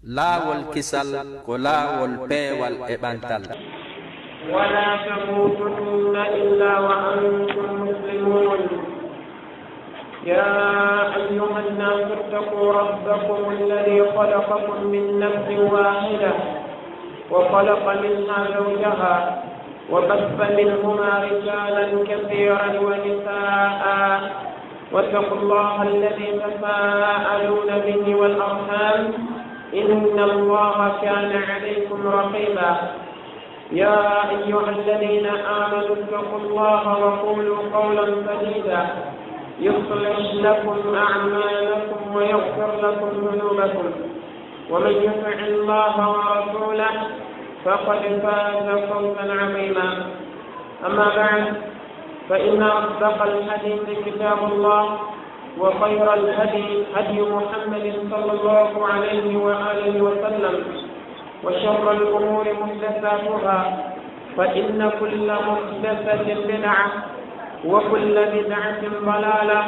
laawol kisal ko laawol peewal e ɓantal. ولا تموتن إلا وأنتم مسلمون يا أيها الناس اتقوا ربكم الذي خلقكم من نفس واحدة وخلق منها زوجها وبث منهما رجالا كثيرا ونساء واتقوا الله الذي تساءلون به والأرحام إن الله كان عليكم رقيبا يا أيها الذين آمنوا اتقوا الله وقولوا قولا سديدا يصلح لكم أعمالكم ويغفر لكم ذنوبكم ومن يطع الله ورسوله فقد فاز فوزا عظيما أما بعد فإن أصدق الحديث كتاب الله وخير الهدي هدي محمد صلى الله عليه وآله وسلم وشر الأمور محدثاتها فإن كل محدثة بدعة وكل بدعة ضلالة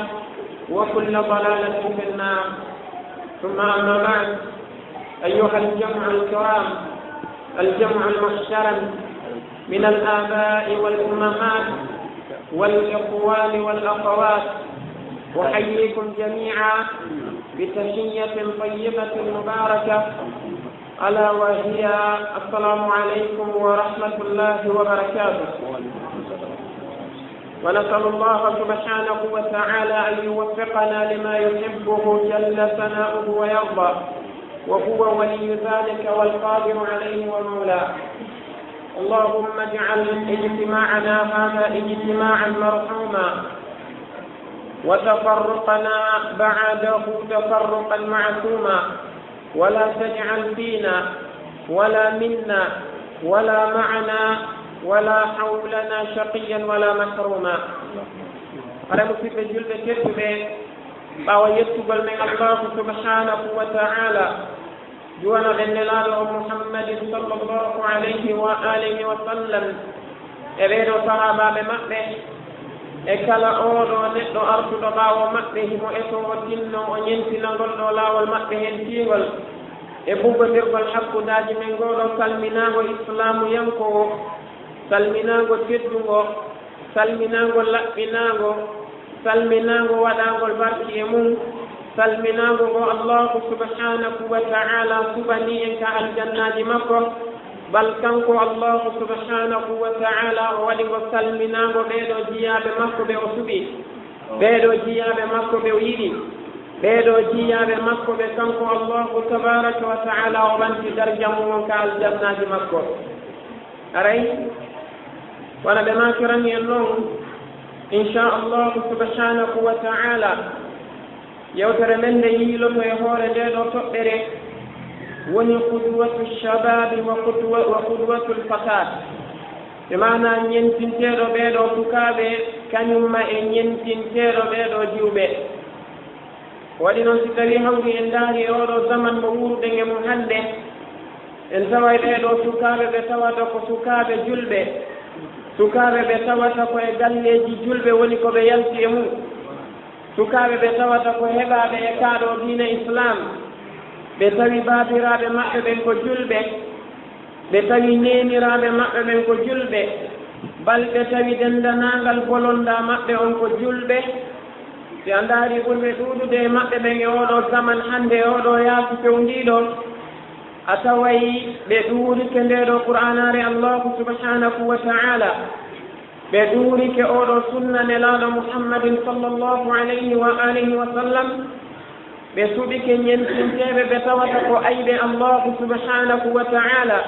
وكل ضلالة في النار ثم أما بعد أيها الجمع الكرام الجمع المحترم من الآباء والأمهات والإخوان والأخوات أحييكم جميعا بتحية طيبة مباركة ألا وهي السلام عليكم ورحمة الله وبركاته. ونسأل الله سبحانه وتعالى أن يوفقنا لما يحبه جل ثناؤه ويرضى وهو ولي ذلك والقادر عليه ومولاه. اللهم اجعل اجتماعنا هذا اجتماعا مرحوما وتفرقنا بعده تفرقا معصوما ولا تجعل فينا ولا منا ولا معنا ولا حولنا شقيا ولا محروما. على مصيبة جلد كتبه أو يتقبل من الله سبحانه وتعالى جوانا غنلال محمد صلى الله عليه وآله وسلم إبيرو صحابة بمقبه إكلا أولو نتو أرسل باو مقبه مؤسو وجنو ونينتنا غلو لاول مقبه انتيغل إبوغ درغ الحق داج من غولو سلمناه إسلام ينكو سلمناه تدو سلمناه لأبناه سلمناه وداغ البرك يمون سلمناه الله سبحانه وتعالى سبحانه الجنة مكو بل كنكو الله سبحانه وتعالى ولي وسلمناه بيدو جياب مكو بأسبي بيدو جياب مكو بويري بيدو جياب مكو بكنكو الله تبارك وتعالى وبنت درجمه كالجنة مكو أري وانا بما كرني النوم إن شاء الله سبحانه وتعالى يوتر من ييلو يهور ديدو تؤري وني قدوة الشباب وقدوة الفتاة بمعنى ينتنتيرو بيدو تكابي كنما ينتنتيرو بيدو جيوبي ولنو ستري هوني انداري اورو زمن مورو دنگي مهندي en taway ɓeeɗo sukaaɓe ɓe tawata ko sukaaɓe julɓe sukaaɓe ɓe tawata ko e galleeji julɓe woni ko ɓe yalti e mum sukaaɓe ɓe tawata ko heɓaaɓe e kaaɗo diina islam ɓe tawi baabiraaɓe maɓɓe ɓen ko julɓe ɓe tawi neeniraaɓe maɓɓe ɓen ko julɓe balɓe tawi dendanaangal bolonda maɓɓe on ko julɓe si a ndaari ɓurɓe ɗuuɗude e maɓɓe ɓen e oɗo zaman hannde e oɗo yaasu fewndiiɗo a taway ɓe ɗuurike ndeɗo qur'anare allahu subhanahu wa ta'ala ɓe ɗuurike oɗo sunna nelaaɗo muhammadin sallllahu alayhi wa alihi wa sallam ɓe suɓike ñentinteɓe ɓe tawata ko ayɓe allahu subhanahu wa ta'ala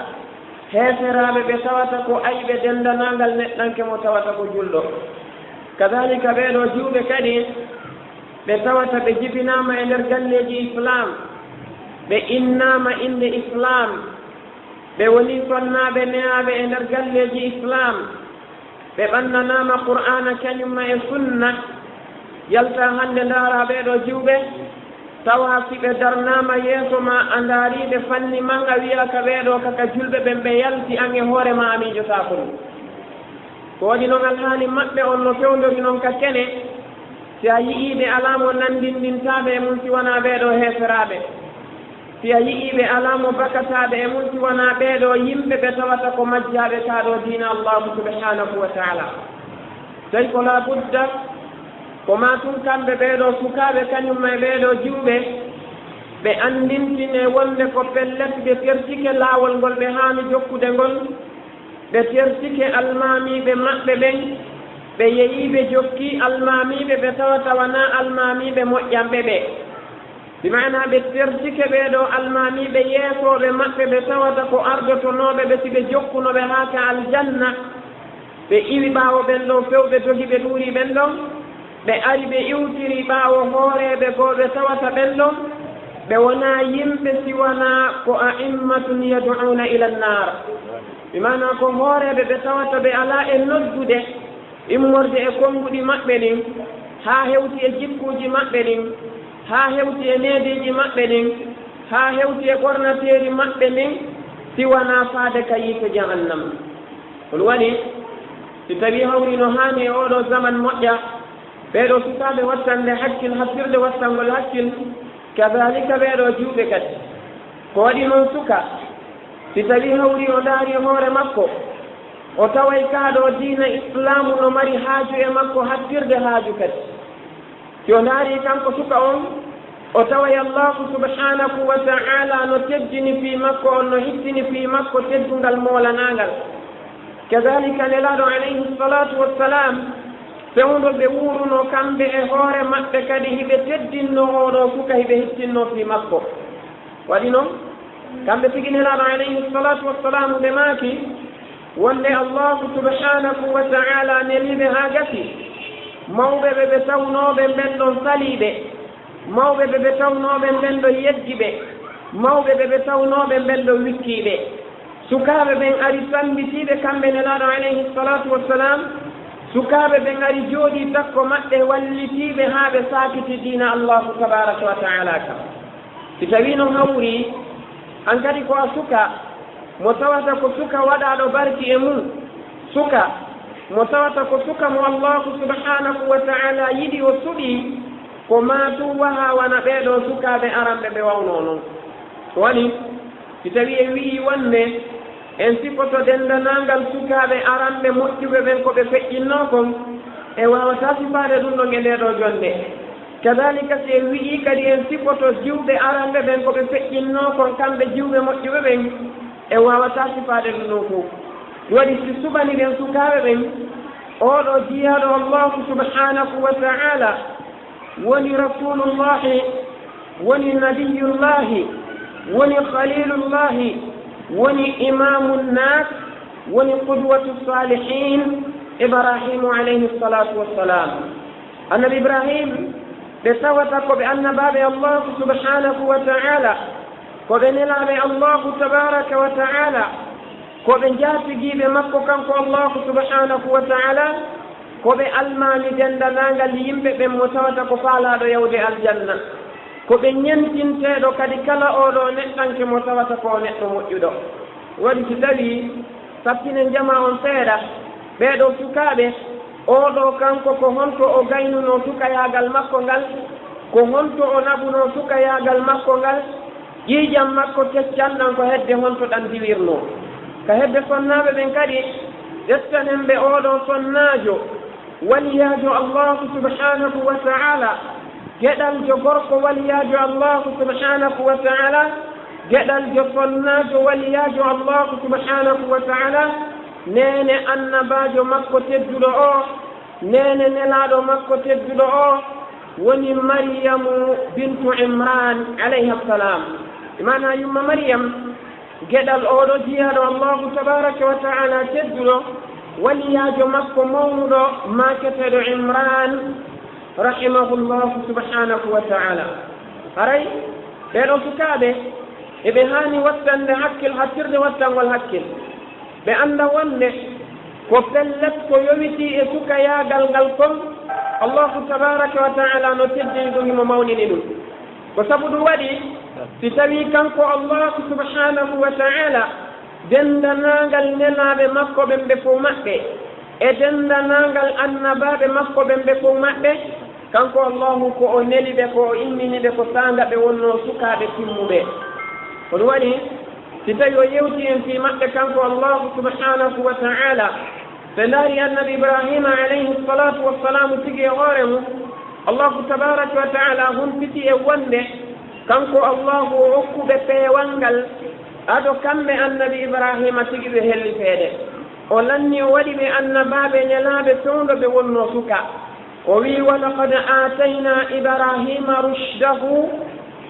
heeferaɓe ɓe tawata ko ayɓe dendanangal neɗɗanke mo tawata ko julɗo kadalika ɓeɗo juuɓe kadi ɓe tawata ɓe jibinama e nder galleji islam ɓe innama inde islam ɓe woni sonnaɓe neyaɓe e nder galleji islam ɓe ɓannanama qur'ana kañumma e sunna yalta hande ndaara ɓeɗo juuɓe tawa si ɓe darnama yeeso ma a ndaariɓe fanni man a wiyaka ɓeɗo kaka julɓe ɓen ɓe yalti an e hoorema a miijotako ɗum ko waɗi noon alhaali maɓɓe on no fewdori noon ka kene si a yi'iɓe alamo nandindintaɓe e mum si wona ɓeɗo heeferaɓe si a yi'iɓe alamo bakataɓe e mum si wona ɓeeɗo yimɓe ɓe tawata ko majjaɓe taɗo diina allahu subhanahu wa taala tawi ko la budda ko ma tun kamɓe ɓeeɗo sukaɓe kañumma e ɓeeɗo jiwɓe ɓe andintine wonde ko pellet ɓe tertike laawol ngol ɓe haani jokkude ngol ɓe tertike almamiɓe maɓɓe ɓen ɓe yeyiɓe jokki almamiɓe ɓe tawata wona almamiɓe moƴƴanɓe ɓe bimana ɓe tertike ɓeeɗo almamiɓe yeesoɓe maɓɓe ɓe tawata ko ardotonoɓe ɓe si ɓe jokkunoɓe haa ka aljanna ɓe iwi ɓaawo ɓen ɗo fewɓe dogi ɓe ɗuuri ɓen ɗon ɓe ari ɓe iwtiri ɓaawo hooreɓe goo ɓe tawata ɓen ɗon ɓe wona yimɓe si wona ko a'immatun yad'una ila nnar bimana ko hooreɓe ɓe tawata ɓe ala e noddude immorde e konnguɗi maɓɓe ɗin haa hewti e jikkuuji maɓɓe ɗin haa hewti e neediiji maɓɓe ɗin haa hewti e ɓornateeri maɓɓe ɗin si wona faade ka yiite jahannama ɗum waɗi si tawi hawrino haani e oɗo zaman moƴƴa ɓeeɗo sukaaɓe wattande hakkil hassirde wattangol hakkil kadalika ɓeeɗo juuɓe kadi ko waɗi noon suka si tawi hawri o ndaari hoore makko o taway kaaɗo diina islamu no mari haaju e makko hattirde haaju kadi si o ndaari kanko suka on o taway allahu subhanahu wa ta'ala no teddini fii makko on no hittini fii makko teddungal moolanangal kadalika nelaaɗo alayhi salatu wassalam fewndo ɓe wuuruno kamɓe e hoore maɓɓe kadi hiɓe teddinno oɗo suka hiɓe hittinno fii makko waɗi noon kamɓe tigi nelaaɗo alayhi salatu wassalam ɓe maaki wonde allahu subhanahu wa ta'ala neliɓe haa gasi mawɓe ɓe ɓe tawnooɓe ɓen ɗon saliiɓe mawɓe ɓe ɓe tawnooɓe ɓen ɗo yeddi ɓe mawɓe ɓe ɓe tawnooɓe ɓen ɗo wikkiiɓe sukaaɓe ɓen ari sambitiiɓe kamɓe nelaaɗo alayhi salatu wassalam sukaaɓe ɓen ari jooɗii takko maɓɓe wallitiiɓe haa ɓe saakiti diina allahu tabaraka wa ta'ala kam si tawii noon hawri an kadi ko a suka mo tawata ko suka waɗaaɗo barki e mum suka mo tawata ko suka mo allahu subhanahu wa ta'ala yiɗi o suɗii ko maatu waha wana ɓeeɗo sukaaɓe aranɓe ɓe wawnoo noon waɗi si tawii e wi'i wonde en sifoto denndanangal sukaaɓe aranɓe moƴƴuɓe ɓen ko ɓe feƴƴinnoo kon e waawata sifaade ɗum ɗon e ndeeɗo jonde kadalika si en wi'ii kadi en sifoto jiwɓe aranɓe ɓen ko ɓe feƴƴinnoo kon kamɓe jiwɓe moƴƴuɓe ɓen e waawata sifaade ɗum ɗon fof waɗi si suɓani ɓen sukaaɓe ɓen oɗo jiyaaɗo allahu subhanahu wa ta'ala woni rasulullahi woni nabiyullahi woni khalilullahi woni imamu nnas woni qudwatu salihin ibrahimu alayhi salatu wassalam annabi ibrahim ɓe tawata ko ɓe annabaaɓe allahu subhanahu wa ta'ala ko ɓe nelaaɓe allahu tabaraka wa ta'ala ko ɓe jaatigiiɓe makko kanko allahu subhanahu wa ta'ala ko ɓe almaami denndanangal yimɓe ɓen mo tawata ko faalaaɗo yawde aljanna ko ɓe ñentinteeɗo kadi kala oɗo neɗɗanke mo tawata ko neɗɗo moƴƴuɗo waɗi si tawii sappinen jama on seeɗa ɓeeɗo sukaaɓe oɗo kanko ko honto o gaynuno sukayaagal makko ngal ko honto o naɓuno sukayaagal makko ngal ƴiijam makko keccanɗan ko hedde honto ɗan diwirno ka hedde sonnaaɓe ɓen kadi ƴettanen ɓe oɗo sonnaajo waliyaajo allahu subhanahu wa ta'ala geɗal jo gorko waliyaajo allahu subhanahu wa ta'ala geɗal jo sonnaajo waliyaajo allahu subhanahu wa ta'ala nene annabaajo makko tedduɗo o nene nelaaɗo makko tedduɗo o woni maryamu bintu imran alayha salam imana yumma maryam geɗal oɗo jiyaaɗo allahu tabaraka wa ta'ala tedduɗo waliyaajo makko mawnuɗo maketeɗo imran rahimahullahu subhanahu wa ta'ala haray ɓeɗo sukaaɓe eɓe haani wattande hakkil hattirde wattangol hakkil ɓe annda wonde ko pellet ko yowiti e sukayaagal ngal kon allahu tabaraka wa ta'ala no teddini ɗum himo mawnini ɗum ko sabu ɗum waɗi si tawii kanko allahu subhanahu wa ta'ala denndanangal nelaaɓe makko ɓen ɓe fof maɓɓe e denndanangal annabaaɓe makko ɓen ɓe fof maɓɓe kanko allahu ko o neli ɓe ko o immini ɓe ko saanga ɓe wonno sukaaɓe timmuɓe ولولي تتيو يوتي في مكة كانت الله سبحانه وتعالى فلاري النبي إبراهيم عليه الصلاة والسلام تجي غارم الله تبارك وتعالى هم تتي وند كانت الله عقب بيوانجل أدو كم النبي إبراهيم تجي بهل فيده ولن يولي بأن باب يلاب سوند بولن سكا ووي ولقد آتينا إبراهيم رشده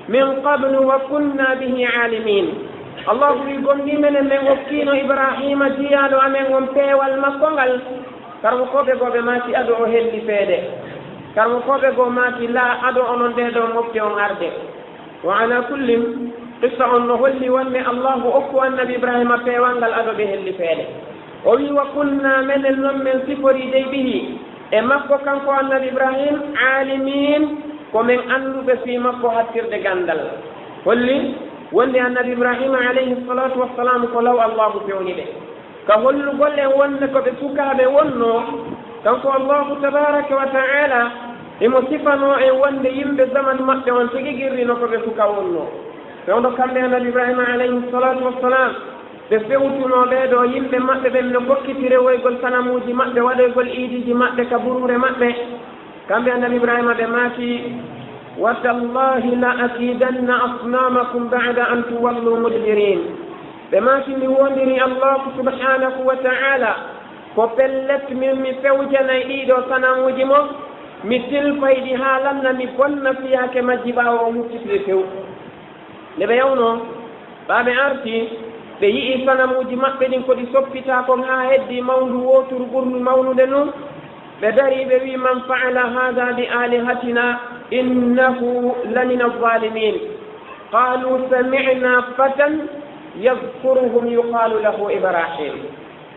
من قبل وكنا به عالمين الله يقول من وكين إبراهيم ديالو أمن ومبي والمقنغل كرمكوبي قوبي ماتي أدعو هلي فيدي كرمكوبي قوبي ماتي لا أدعو أنون ديدو مبتي أرضي وعلى كل قصة أنه اللي وني الله أكوى النبي إبراهيم بي وانغل أدعو به اللي فيدي ووي وكنا من النم من سفري دي به مكو كانكو النبي إبراهيم عالمين ومن أنو بسي مكو هاتير دي غندل واللي wonde annabi ibrahima alayhi salatu wassalam ko law allahu fewni ɓe ka hollu golle wonde ko ɓe sukaɓe wonno kanko allahu tabaraka wa taala emo sifano e wonde yimɓe zaman maɓɓe on tigi girrino ko ɓe suka wonno fewdo kamɓe annabi ibrahima alayhi salatu wassalam ɓe fewtuno ɓeɗo yimɓe maɓɓe ɓe no gokkiti rewoygol sanamuji maɓɓe waɗoygol iidiji maɓɓe ka burure maɓɓe kamɓe annabi ibrahima ɓe maati وتالله لأكيدن أصنامكم بعد أن تولوا مدبرين بما في وندري الله سبحانه وتعالى كوبلت من فوجنا إيدو سنموجمو مثل فايدها لنا مفن فيها كما جبا ومتفلتو لبيونو باب عرتي بيئي سنموجي مقبلين كودي سوفتاكم ها هدي مولو ووتر قرن مولو دنو بدري بوي من فعل هذا بآلهتنا إنه لمن الظالمين قالوا سمعنا فتى يذكرهم يقال له إبراهيم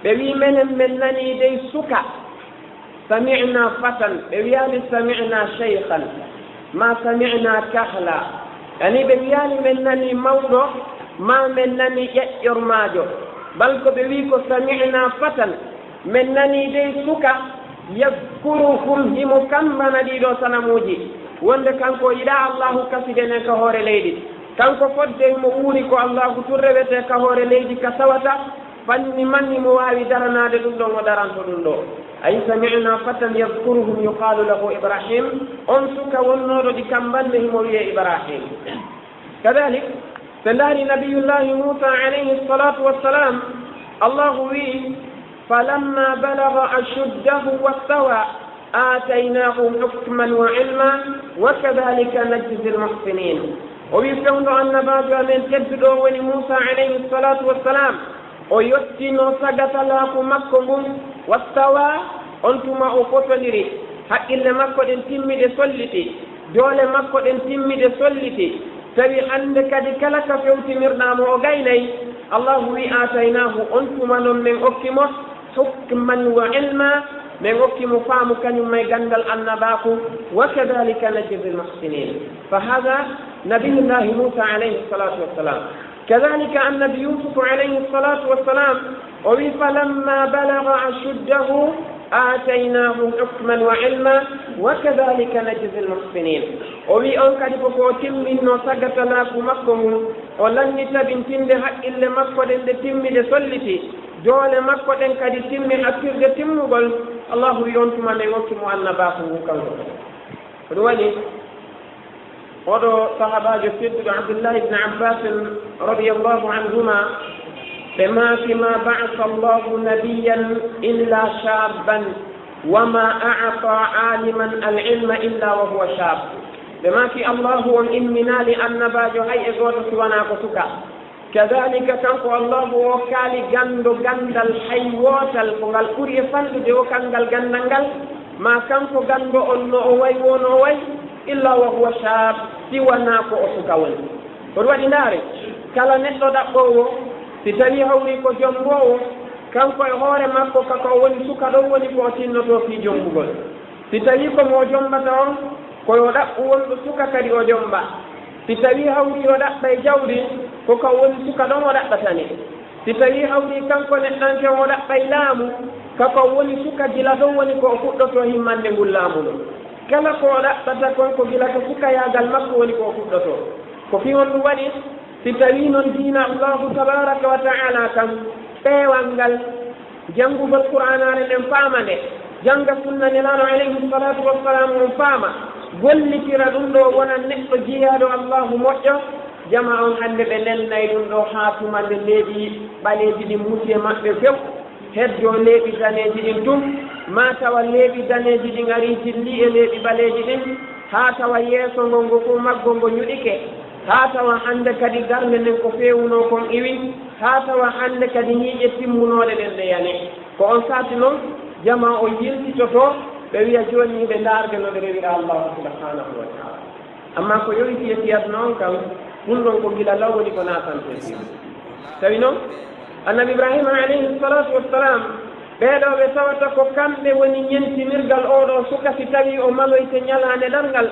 بوي من لني دي سكا سمعنا فتى بويال سمعنا شيخا ما سمعنا كهلا يعني بويال من لني موضوع ما من لني يأير ماجو بل بويكو سمعنا فتى من لني دي سكا يذكرهم هم كم نديدو سنموجي wonde kanko yiɗa allahu kasidene ka hoore leydi kanko fodde mo uuri ko allahu turrewete ka hoore leydi ka sawata fanni manni mo wawi daranade ɗum ɗo mo daranto ɗum ɗo ay samina fatan yadkuruhum yuqalu lahu ibrahim on suka wonnoɗo ɗi kambande himo wiye ibrahim kadalik so ndaari nabiyullahi musa alayhi salatu wassalam allahu wi falamma balaga ashuddahu wastawa آتيناه حكما وعلما وكذلك نجزي المحسنين ويفهم أن بعض من تبدو موسى عليه الصلاة والسلام ويتنو سجت له مكم واستوى أنتم أقتلري حق إلا مكو تمي دي سلتي دول مكو تمي دي سلتي تبي عندك دكلك فيوتي مرنام وغيني الله آتيناه أنتم من أكمه حكما وعلما من وكم فام كان ما يجندل النباكو وكذلك نجزي المحسنين فهذا نبي الله موسى عليه الصلاة والسلام كذلك النبي يوسف عليه الصلاة والسلام فلما بلغ أشده آتيناه حكما وعلما وكذلك نجزي المحسنين أنك تفوتم من نسجت لكم مكم ولن يتبن تند حق إلا مكة تم لسلتي دول مكة كدي تم أكثر تم بل الله ينتم من يوكم النباكم كنه فدولي ودو صحابة جسد عبد الله بن عباس رضي الله عنهما فيما بعث الله نبيا إلا شابا وما أعطى عالما العلم إلا وهو شاب بما في الله وإننا لأن باجو هاي إغوة سوانا قسكا كذلك كانكو الله وكالي غندو غندل حيواتل فنغال كوري فند ديو كانغال غندنغال ما كانكو غندو أنو أوي ونو أوي إلا وهو شاب سوانا قسكا ون فروادي ناري كلا نتلو دقوه si tawi hawri ko jombowo kanko e hoore makko kako woni suka ɗo woni ko tinnoto fi jombugol si tawi ko mo jombata on koyo ɗaɓɓu wonɗo suka kadi o jomba si tawi hawri o ɗaɓɓa e jawdi koko woni suka ɗon o ɗaɓɓatani si tawi hawri kanko neɗɗanke o ɗaɓɓa e laamu kako woni suka gila ɗon woni ko o fuɗɗoto himmande ngol laamu ɗo kala ko o ɗaɓɓata kon ko gila ko suka yagal makko woni ko o fuɗɗoto ko fi on ɗum waɗi si tawi noon diina allahu tabaraka wa taala kam ɓeewal ngal janngugol qur'anare nden faama nde jannga sunna nelaano alayhi salatu wassalam on faama gollitira ɗum ɗo wona neɗɗo jeyaaɗo allahu moƴƴo jama on hannde ɓe lelnay ɗum ɗo haa tumande leeɓi ɓaleeji ɗi muusi e maɓɓe few heddo leeɓi daneeji ɗin tum ma tawa leeɓi daneeji ɗin arii jilli e leeɓi ɓaleeji ɗin haa tawa yeeso ngo ngo fof maggo ngo ñuɗike haa tawa hannde kadi darnde nden ko feewunoo kon iwi haa tawa hannde kadi ñiiƴe timmunooɗe ɗen ɗe yane ko on saati noon jama o yiltitoto ɓe wiya jooni ɓe ndaarde no ɓe rewira allahu subhanahu wa taala amma ko yoyti e fiyat noon kam ɗum ɗon ko gila law woni ko naatante tawi noon annabi ibrahima alayhi salatu wassalam ɓeeɗo ɓe tawata ko kamɓe woni ñentinirgal oɗo suka si tawi o maloyte ñalaande ɗalngal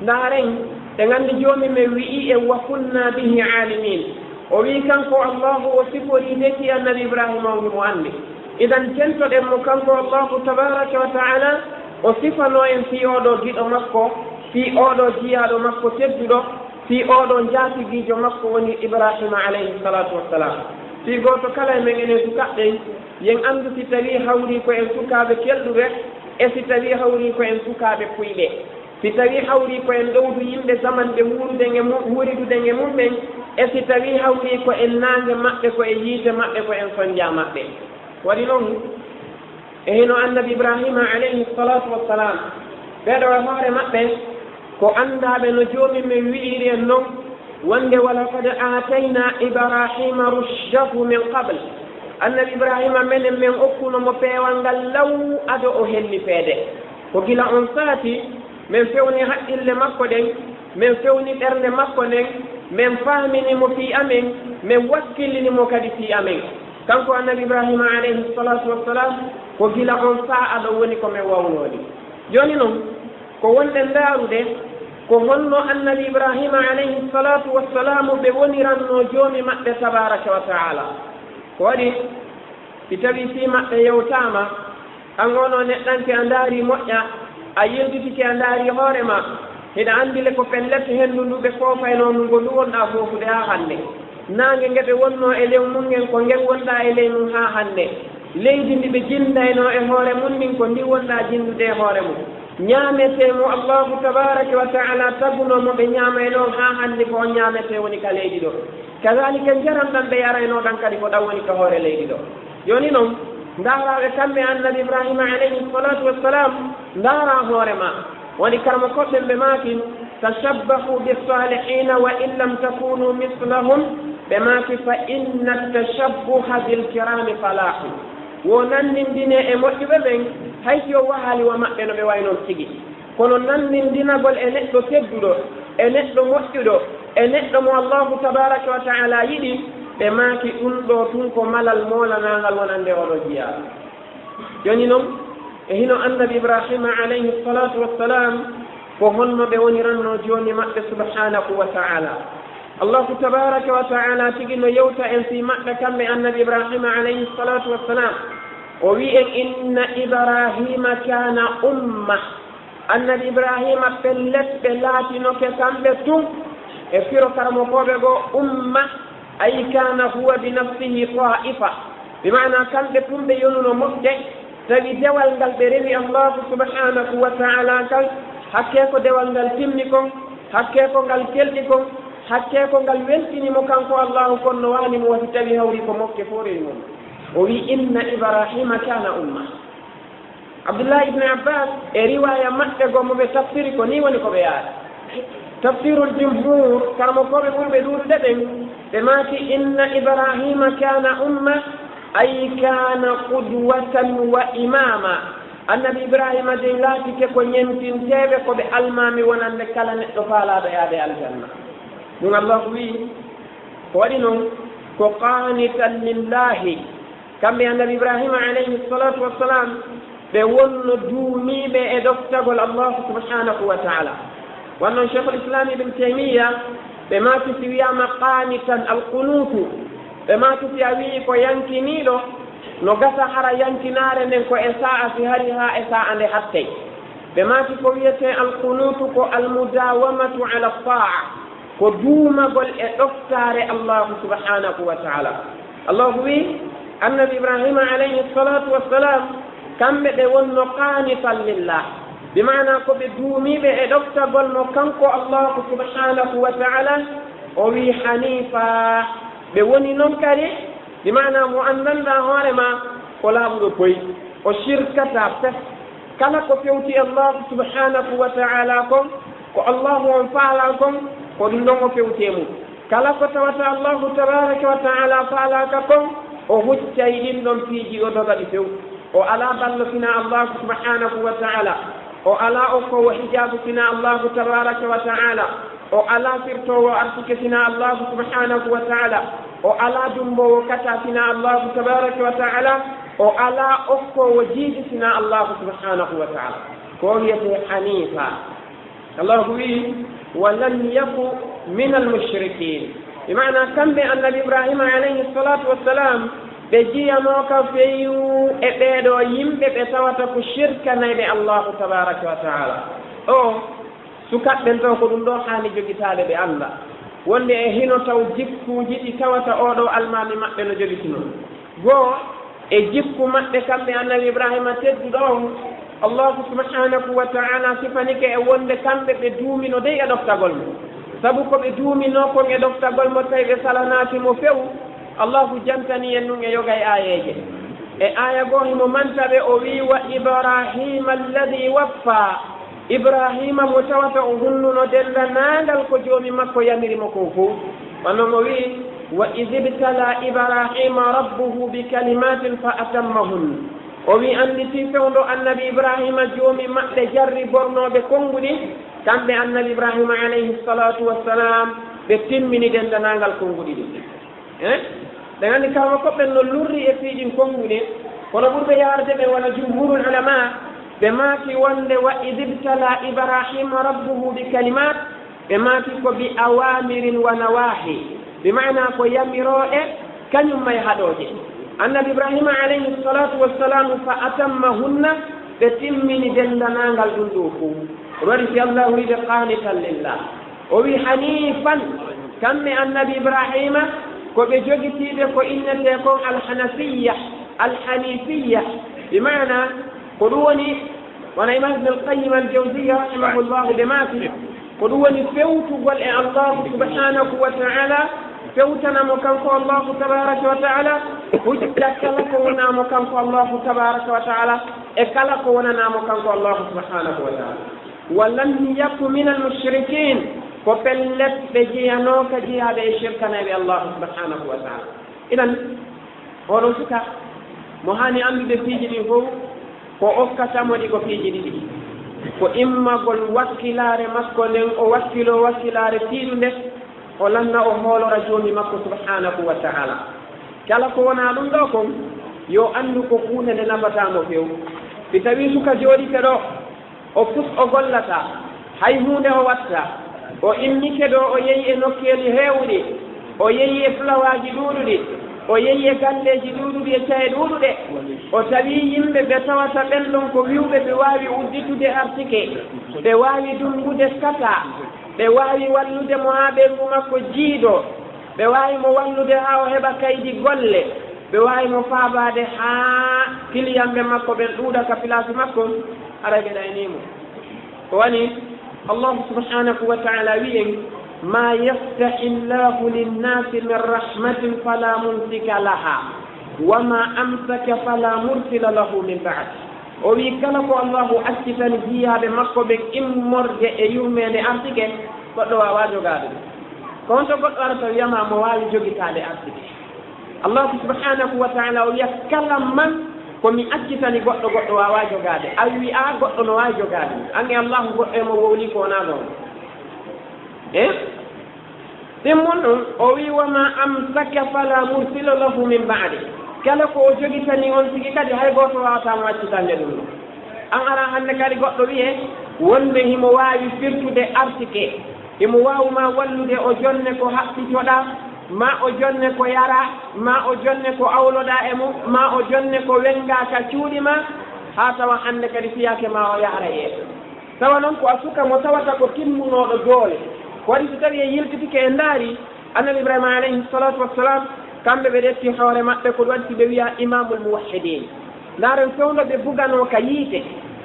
ndaaren ɓe nganndi joomi men wi'i e wa kunna bihi alimin o wii kanko allahu o sifori deki annabi ibrahima o wimo anndi idan tentoɗen mo kanko allahu tabaraka wa taala o sifano en fii oɗo giɗo makko fii oɗo jiyaaɗo makko tedduɗo fii oɗo jaatigiijo makko woni ibrahima alayhi salatu wassalam fii gooto kala e men enen sukaɓɓen yen anndu si tawii hawrii ko en sukaaɓe kelɗuɓe e si tawii hawrii ko en sukaaɓe puyɓe si tawii hawrii ko en ɗowdu yimɓe zamanɓe wuuriduɗen e mumɓen e si tawii hawrii ko en naange maɓɓe ko e yiite maɓɓe ko en sonja maɓɓe waɗi noon e hino annabi ibrahima alayhi salatu wassalam ɓeeɗo e hoore maɓɓe ko anndaaɓe no joomi men wi'iri en noon wonde walaqad aatayna ibrahima rushdahu min qable annabi ibrahima menen men okkunomo peewal ngal law ado o helli feede ko gila on saati min fewni haqqille makko ɗen min fewni ɓernde makko nden min faaminimo fii amen min wakkillinimo kadi fii amen kanko annabi ibrahima alayhi salatu wassalam ko gila on saa aɗo woni ko min wawnooni jooni noon ko wonɗe ndaarude ko honno annabi ibrahima alayhi salatu wassalamu ɓe woniranno joomi maɓɓe tabaraka wa taala ko waɗi si tawi fii maɓɓe yewtaama an ono neɗɗanke a ndaari moƴƴa a yilditike a ndaari hoore ma hiɗa anndile ko pellete henndu ndu ɓe foofaynoonu ngo ndu wonɗaa foofude haa hannde naange nge ɓe wonnoo e lew mum ngen ko ngen wonɗaa e ley mum haa hannde leydi ndi ɓe jindaynoo e hoore mum ndin ko ndi wonɗaa jinndude e hoore mum ñaametee mo allahu tabaraka wa taala tagunoomo ɓe ñaamaynoon haa hannde ko on ñaametee woni ka leydi ɗo kadalika njaram ɗan ɓe yaraynoo ɗan kadi ko ɗan woni ka hoore leydi ɗo jooni noon ndaaraaɓe kamɓe annabi ibrahima alayhi salatu wassalam ndaaraa hoore ma woni karmo koɓɓen ɓe maakin tashabbahu bisalihina wa in lam takunu mislahum ɓe maaki fa inna tashabbuha bilkirami falahu wo nannindine e moƴƴuɓe ɓen haysi o wahaali wa maɓɓe no ɓe way noon tigi kono nannindinagol e neɗɗo tedduɗo e neɗɗo moƴƴuɗo e neɗɗo mo allahu tabaraka wa taala yiɗi ɓe maaki ɗum ɗo tun ko malal moolanangal wonande oɗo jiyaa joni noon e hino annabi ibrahima alayhi salatu wassalam ko honno ɓe woniranno jooni maɓɓe subhanahu wa taala allahu tabaraka wa taala tigi no yewta en fii maɓɓe kamɓe annabi ibrahima alayhi salatu wassalam o wi en inna ibrahima kana umma annabi ibrahima pellet ɓe laatinoke kamɓe tun e firo karamokoɓe goo umma ay kana huwa bi nafsihi ta'ifa bimana kamɓe tun ɓe yonuno moƴƴe tawi dewal ngal ɓe rewi allahu subhanahu wa taala kal hakke ko dewal ngal timmi kon hakke ko ngal kelɗi kon hakke ko ngal weltinimo kanko allahu kon no waanimo wati tawi hawri ko mokke foreri mum o wi inna ibrahima kana umma abdullah ibne abbas e riwaya maɓɓe gommo ɓe tafsiri ko ni woni ko ɓe yaara tafsirul jumhur karmo koɓe ɓurɓe ɗuuɗuɗe ɓen ɓe maati inna ibrahima kana umma ay kana qudwatan wa imama annabi ibrahima de laatike ko ñentinteɓe koɓe almami wonande kala neɗɗo faalaɗo yaade aljanna ɗum allah wi ko waɗi noon ko qanitan lillahi kamɓe annabi ibrahima alayhi salatu wassalam ɓe wonno duumiɓe e ɗoftagol allahu subhanahu wa taala wonnoon cheikhul islam ibne taymia ɓe maati si wiyama qanitan alqunutu ɓe maati si a wii ko yankiniɗo no gasa hara yankinare nden ko e sa'a si hari ha e sa'a nde hattey ɓe maati ko wiyete alqunutu ko almudawamatu ala taa ko duumagol e ɗoftaare allahu subhanahu wa taala. allahu wi annabi ibrahima alayhi salatu wassalam kamɓe ɓe wonno qanitan lillah, bi mana ko ɓe duumiɓe e ɗoftagol mo kanko allahu subhanahu wa taala. o wi hanifa, ɓe woni noon kadi bi mana mo anndanɗa hoore ma ko laaɓuɗo koy, o shirkata pes kala ko fewti allahu subhanahu wa taala kon, ko allahu on faala kon, ko ɗum ɗon o fewte mum. kala ko tawata allahu tabaraka wa taala faalaka kon, o huccay ɗin ɗon piiji o doga ɗi few. o ala ballofina allahu subhanahu wa taala, o ala okkowo hijabu sina allahu tabaraka wa taala, o ala firtowo arsike sina allahu subhanahu wa taala, o ala dumbowo kata sina allahu tabaraka wa taala, o ala okkowo jiidi sina allahu subhanahu wa taala. ko wiyete hanifa. allahu wi walam yaku min almushrikin, bi mana kamɓe annabi ibrahima alayhi salatu wassalam ɓe jiyano ka feyu e ɓeeɗo yimɓe ɓe tawata ko shirkanayɓe allahu tabaraka wa taala. o sukaɓɓen taw ko ɗum ɗo haani jogitaade ɓe annda wonde e hino taw jikkuuji ɗi tawata oɗo almami maɓɓe no jogitino. goo e jikku maɓɓe kamɓe annabi ibrahima tedduɗo on, allahu subhanahu wa taala sifanike e wonde kamɓe ɓe duumino dey e ɗoftagol mo, sabu ko ɓe duumino kon e ɗoftagol mo tawi ɓe salanatimo few. allahu jantani en nun e yogay ayeje. e aya goo himo mantaɓe o wi wa ibrahima alladi waffa, ibrahima mo tawata o hunnuno dellanaangal ko joomi makko yamirimo ko fof. wano mo wi wa id ibtala ibrahima rabbuhu bi kalimatin fa atammahun. o wi anditi fewndo annabi ibrahima joomi maɓɓe jarri bornoɓe konnguɗi, kamɓe annabi ibrahima alayhi salatu wassalam ɓe timmini dendanaangal konnguɗi ɗi. ɓe nganndi kawma koɓɓen no lurri e fiiɗin konnguɗi, kono ɓurɓe yaarde ɓe wona jumhurul ulama ɓe maati wonde wa id ibtala ibrahima rabbuhu bi kalimat, ɓe maati ko bi awamirin wa nawahi, bi mana ko yamirooɗe kañum may haɗooje. annabi ibrahima alayhi salatu wassalamu fa atammahunna, ɓe timmini dendanaangal ɗum ɗo fof. waɗi fi allahu wiide qanitan lillah. o wi hanifan, kamɓe annabi ibrahima ko ɓe jogitiiɓe ko innete kon alhanafiya, alhanifiya, bi mana ko ɗum woni wona imam ibne alqayim aljawziya rahimahullahu ɓe maati ko ɗum woni fewtugol e allahu subhanahu wa taala, fewtanamo kanko allahu tabaraka wa taala, hujja kala ko wonamo kanko allahu tabaraka wa taala e kala ko wonanamo kanko allahu subhanahu wa taala. wa lam yaku min almushrikin, ko pellet ɓe jeyanoka jeyaɓe e shirkanaɓe allahu subhanahu wa taala. inan oɗon suka mo hani andude fiiji ɗin fof ko okkatamoɗi ko fiiji ɗiɗi, ko immagol wakkilare makko nden o wakkilo wakkilare fiiɗu nde o lanna o hoolora joomi makko subhanahu wa taala. kala ko wona ɗum ɗo kon yo anndu ko hunde nde nafatamo few. si tawi suka jooɗike ɗo o fus o gollata hay hunde o watta, o immike ɗo o yehi e nokkeeli heewɗi, o yehi e fulawaji ɗuuɗuɗi, o yehi e galleji ɗuuɗuɗi e caye ɗuuɗuɗe, o tawi yimɓe ɓe tawata ɓen ɗon ko wiwɓe ɓe waawi udditude artike, ɓe waawi dumbude kata, ɓe waawi wallude mo haa ɓerndu makko jiiɗo, ɓe waawi mo wallude haa o heɓa kaydi golle, ɓe waawi mo faabaade haa kiliyanɓe makko ɓen ɗuuɗa ka place makko, ara ɓe ɗaynimo. ko wani allahu subhanahu wa taala wi'en ma yaftahi llahu linnasi min rahmatin fala mumsika laha wama amsaka fala mursila lahu min ba'd. o wi kala ko allahu accitani jiyaaɓe makko ɓe immorde e yurmede artike, goɗɗo wawa jogaade ɗum. kono to goɗɗo arata wiyama mo wawi jogitaade artike. allahu subhanahu wa taala o wiya kala man komi accitani goɗɗo, goɗɗo wawa jogaade. a wi'a goɗɗo no wawi jogaade, ange allahu goɗɗo emo wowli ko wona ɗon. ɗimmon ɗum o wi wama amsaka fala mursila lahu min ba'di, kala ko o jogitani on sigi kadi hay goto wawatamo accitande ɗum ɗo. an ara hannde kadi goɗɗo wiye wonde himo wawi firtude artike, himo wawma wallude o jonne ko haɓɓitoɗa, ma o jonne ko yara, ma o jonne ko awloɗa e mum, ma o jonne ko wengaka cuuɗi ma, ha tawa hannde kadi fiyake ma o yahra yeeso. tawa noon ko a suka mo tawata ko timmunoɗo doole, waɗi so tawi e yiltitike e ndaari annabi ibrahima alayhi salatu wassalam kamɓe ɓe ɗetti hoore maɓɓe ko waɗi si ɓe wiya imamul muwahhidin ndaaren fewno ɓe bugano ka yiite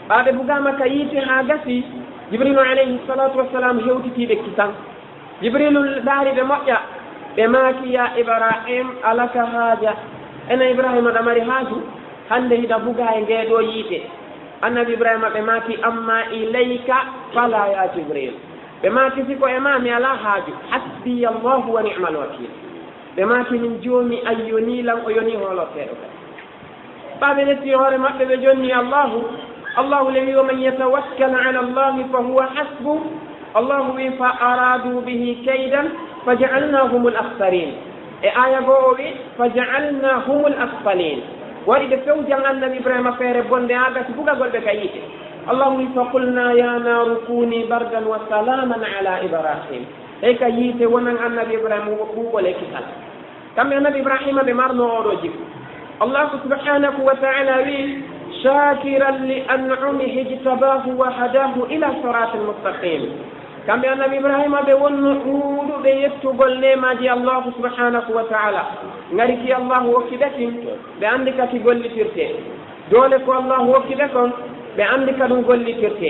ɓaɓe bugama ka yiite ha gasi jibrilu alayhi salatu wassalam hewtitiɓe kisan jibrilu daari ɓe moƴƴa ɓe maaki ya ibrahim alaka haaja ena ibrahima ɗa mari haaju hande hiɗa buga e ngeeɗo yiite annabi ibrahima ɓe maaki amma ilayka fala ya jibril ɓe maaki siko e ma mi ala haaju hasbiya allahu wa ni'mal wakil ɓe maaki min joomi ay yonilan o yoni hoolotteɗo kadi ɓaɓe letti hoore maɓɓe ɓe jonni allahu le wi wa man yatawakkal ala allahi fa huwa hasbu allahu wi fa aradu bihi kaydan fa jaalnahum l akhsarin e aya goo o wi fa jaalnahum l asfalin waɗi ɓe fewjan annabi ibrahima feere bonde ha gasi bugagol ɓe ka yiite allahu wi fa qulna ya naru kuni bardan wa salaman ala ibrahim ey ka yiite wonan annabi ibrahima ɓuuɓole kisal kamɓe annabi ibrahima ɓe marno oɗo jikku allahu subhanahu wa taala wi shakiran li an'umihi ijtabahu wa hadahu ila siratin mustaqim kamɓe annabi ibrahima ɓe wonno ɗuuɗuɓe yettugol nemaji allahu subhanahu wa taala ngari ki allahu hokki ɓe tin ɓe andi kati gollitirte doole ko allahu hokki ɓe kon ɓe andi ka ɗum gollitirte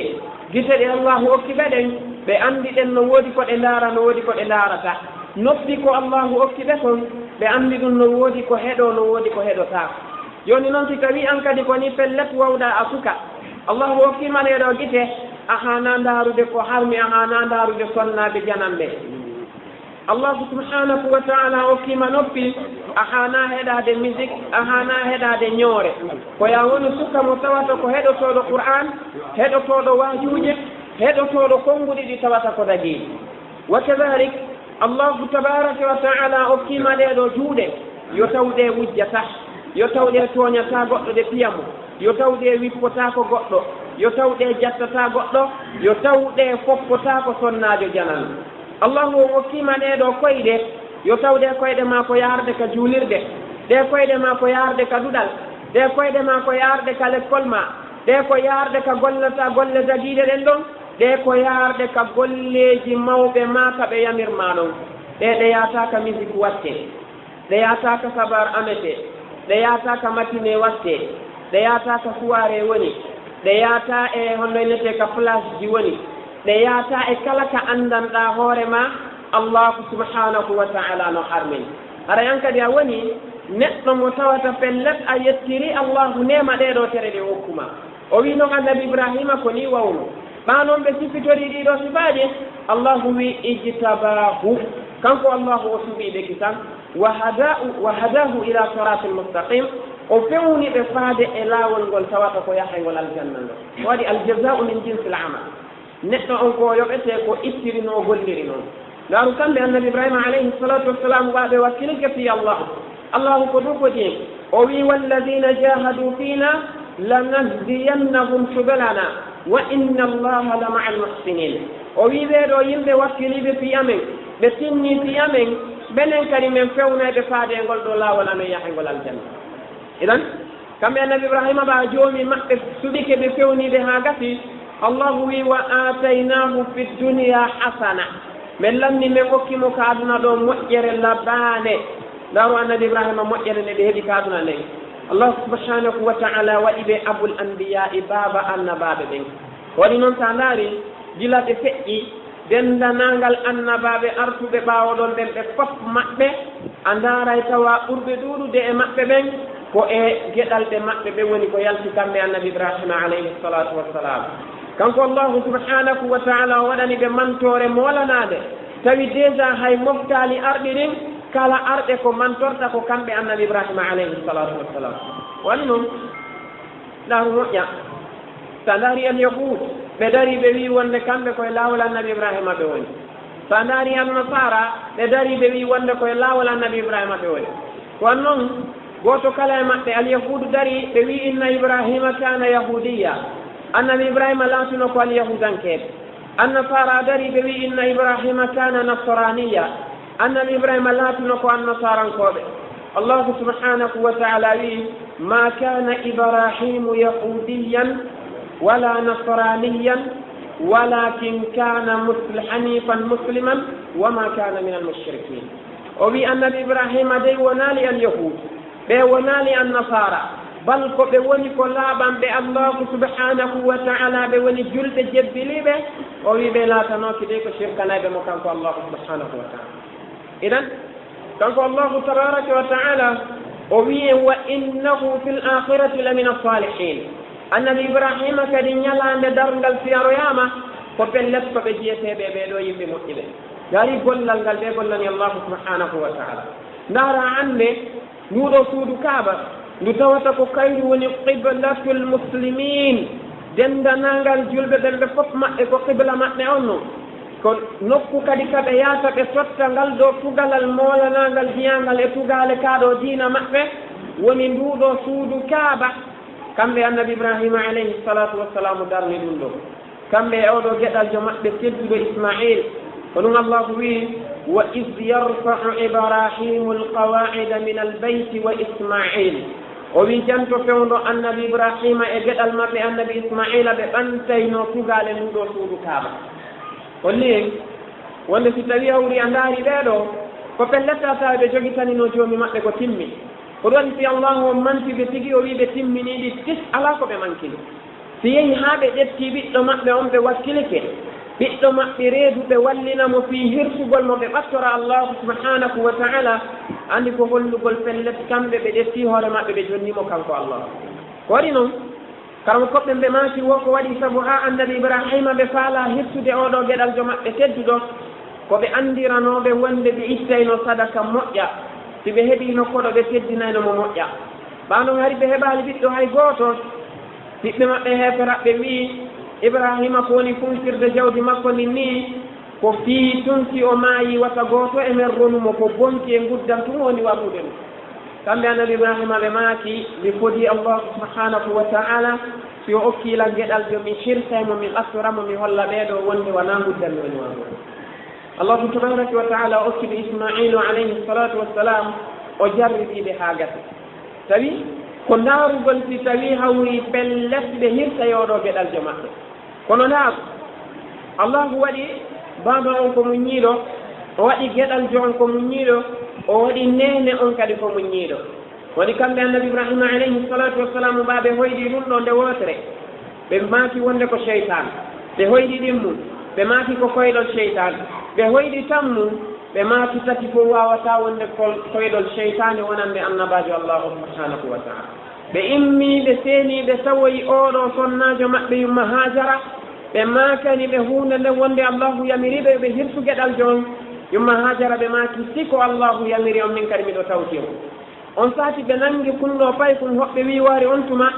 gite ɗe allahu hokki ɓe ɗen ɓe andi ɗen no woodi ko ɗe ndaara no woodi ko ɗe ndaarata noppi ko allahu hokki ɓe kon ɓe andi ɗum no woodi ko heɗo no woodi ko heɗotaako joni noon si tawi an kadi koni pellet wawɗa a suka allahu hokkima ɗeɗo gite a hana ndaarude ko harmi a hana ndaarude sonnaɓe janamɓe allahu subhanahu wa taala hokkima noppi a hana heɗade musique a hana heɗade ñoore ko ya woni suka mo tawata ko heɗotoɗo qur'an heɗotoɗo waajuuje heɗotoɗo konnguɗi ɗi tawata ko dagiɗi wa kadalik allahu tabaraka wa taala hokkima ɗeɗo juuɗe yo tawɗe wujjata yo tawɗe tooñata goɗɗo ɗe piyamo yo tawɗe wippotako goɗɗo yo tawɗe jattata goɗɗo yo tawɗe foppotako sonnajo janan allahu hokkima ɗeɗo koyɗe yo tawɗe koyɗe ma ko yarde ka juulirde ɗe koyɗe ma ko yarde ka duɗal ɗe koyɗe ma ko yarde ka l'école ma ɗe ko yarde ka gollata golle dagiɗe ɗen ɗon ɗe ko yarde ka golleji mawɓe ma kaɓe yamirma ɗon ɗe yataka musique watte ɗe yataka sabar amete ɗe yataka matine watte ɗe yataka soirée woni ɗe yata e honno innete ka place ji woni ɗe yata e kala ka andanɗa hoore ma allahu subhanahu wa taala no harmin hara yan kadi a woni neɗɗo mo tawata pellet a yettiri allahu nema ɗeɗo tere ɗe hokkuma o wi noon annabi ibrahima ko ni wawno ɓa noon ɓe sifitori ɗiɗo sifaji allahu wi ijtabahu kanko allahu o suɓiɓe kisan wa hadahu ila siratil mustaqim o fewni ɓe faade e laawol ngol tawata ko yahayngol aljanna ngo waɗi aljazau min jinsi l amal neɗɗo on ko yoɓete ko ittiri no golliri noon ndaaru kamɓe annabi ibrahima alayhi salatu wassalam waɓe wakkilike fi allahu ko ɗum kodi en o wi walladina jahadu fina lanahdiyannahum subulana wa inna allaha la maa almuhsinin o wi ɓeeɗo yimɓe wakkiliɓe fi amen ɓe tinni fi amen ɓenen kadi men fewnede faade e ngol ɗo laawol amen yahayngol aljanna idan kamɓe annabi ibrahima ɓa joomi maɓɓe suɓike ɓe fewniɓe ha gasi allahu wi wa ataynahu fi dunia hasana min lamni min hokkimo ka aduna ɗo moƴƴere labbaane ndaru annabi ibrahima moƴƴere nde ɓe heeɓi ka aduna nden allahu subhanahu wa taala waɗi ɓe abul anbiya e baaba annabaɓe ɓen waɗi noon sa ndaari gila ɓe feƴƴi dendanagal annabaɓe artuɓe ɓawoɗon ɓen ɓe fof maɓɓe a ndaaray tawa ɓurɓe ɗuuɗude e maɓɓe ɓen ko e geɗalɓe maɓɓe ɓe woni ko yalti kamɓe annabi ibrahima alayhi salatu wassalam kanko allahu subhanahu wa taala o waɗani ɓe mantore molanade tawi déjà hay moftali arɗi ɗin kala arɗe ko mantorta ko kamɓe annabi ibrahima alayhi salatu wassalam wani noon ɗaru moƴƴa sa ndaari en yahud ɓe dari ɓe wi wonde kamɓe koye laawol annabi ibrahima ɓe woni sa ndaari en nasara ɓe dari ɓe wi wonde koye laawol annabi ibrahima ɓe woni wan noon goto kala e maɓɓe alyahudu dari ɓe wi inna ibrahima kana yahudiya annabi ibrahima laatuno ko alyahudankeɓe annasara dari ɓe wi inna ibrahima kana nasraniya annabi ibrahima laatuno ko annasarankoɓe allahu subhanahu wa taala wi ma kana ibrahimu yahudiyan wala nasraniyan ولكن كان حنيفا مسلما وما كان من المشركين. وبي النبي إبراهيم دي ونالي اليهود بي ونالي النصارى بل كو بوني كو لابان بي الله سبحانه وتعالى بي وني جلد جبلي بي وبي بي لا تنوكي دي كو شركنا بي مكانكو الله سبحانه وتعالى. إذن كانكو الله تبارك وتعالى وبي وإنه في الآخرة لمن الصالحين. النبي إبراهيم كدي نيالان درنgal fiyaro yama ko bellet ko be jiyete be be do yimbe mokkibe gari gollal gal be gollani Allah subhanahu wa ta'ala ndara ande nudo suudu kaaba ndu tawata ko kayru woni qiblatul muslimin dendanangal julbe be fof mabbe ko qibla mabbe onno ko nokku kadi kabe yaata be sotta ngal do tugalal molanangal jiyangal e tugale kaado diina mabbe woni ndudo suudu kaaba kamɓe annabi ibrahima alayhi salatu wassalamu darni ɗum ɗo kamɓe oɗo gueɗal jo maɓɓe tedduɗo ismail ko ɗum allahu wi wa id yarfau ibrahimu alqawaida min albeyti wa ismail o wi janto fewdo annabi ibrahima e gueɗal maɓɓe annabi ismaila ɓe ɓantayno tugale nduɗo suudu kaaba holli wonde si tawi hawri a ndaari ɓeɗo ko pelletta tawi ɓe jogitanino joomi maɓɓe ko timmi ko ɗon si allahu on mantiɓe tigi o wi ɓe timminiɗi tis ala ko ɓe mankini si yehi haa ɓe ƴetti ɓiɗɗo maɓɓe on ɓe wakkilike ɓiɗɗo maɓɓe reedu ɓe wallinamo fii hirtugol mo ɓe ɓattora allahu subhanahu wa taala andi ko hollugol pellet kamɓe ɓe ƴetti hoore maɓɓe ɓe jonnimo kanko allah ko waɗi noon karmo koɓɓe ɓe maati wo ko waɗi sabu haa annabi ibrahima ɓe faala hirtude oɗo geɗal jo maɓɓe tedduɗo ko ɓe andiranoɓe wonde ɓe ittayno sadaka moƴƴa si ɓe heɓino koɗo ɓe teddinayno mo moƴƴa ɓano hari ɓe heɓali ɓiɗɗo hay gooto ɓiɓɓe maɓɓe heferaɓe wi ibrahima ko woni funtirde jawdi makko ni ko fii tunti o maayi wata gooto e men ronumo ko bonki e guddan tum woni waɗude ɗum kamɓe annabi ibrahima ɓe maaki mi fodi allahu subhanahu wa taala si o okkila geɗal jo mi hirtaymo mi ɓattoramo mi holla ɓeeɗo wonde wona guddanmi woni waɗude allahu tabaraka wa taala o okkiɓe ismailu alayhi salatu wassalam o jarriɓiɓe haa gasa tawi ko ndaarugol si tawi hawri pellet ɓe hirtayoɗo geɗal jo maɓɓe kono ndaar allahu waɗi baba on ko muñiiɗo o waɗi geɗal jo on ko muñiiɗo o waɗi nene on kadi ko muñiiɗo waɗi kamɓe annabi ibrahima alayhi salatu wassalam ɓaɓe hoyɗi ɗum ɗo nde wotere ɓe maaki wonde ko cheytan ɓe hoyɗi ɗin mum ɓe maaki ko koyɗol cheytan ɓe hoyɗi tan mum ɓe maaki tati fof wawata wonde koyɗol cheytane wonande annabajo allahu subhanahu wa taala ɓe immi ɓe seeni ɓe tawoyi oɗo sonnajo maɓɓe yumma hajara ɓe maakani ɓe hunde nde wonde allahu yamiriɓe ɓe hirtu gueɗal jon yumma hajara ɓe maaki siko allahu yamiri on min kadi miɗo tawti on saati ɓe nangi kunɗo pay kum hoɓɓe wi waari on tuma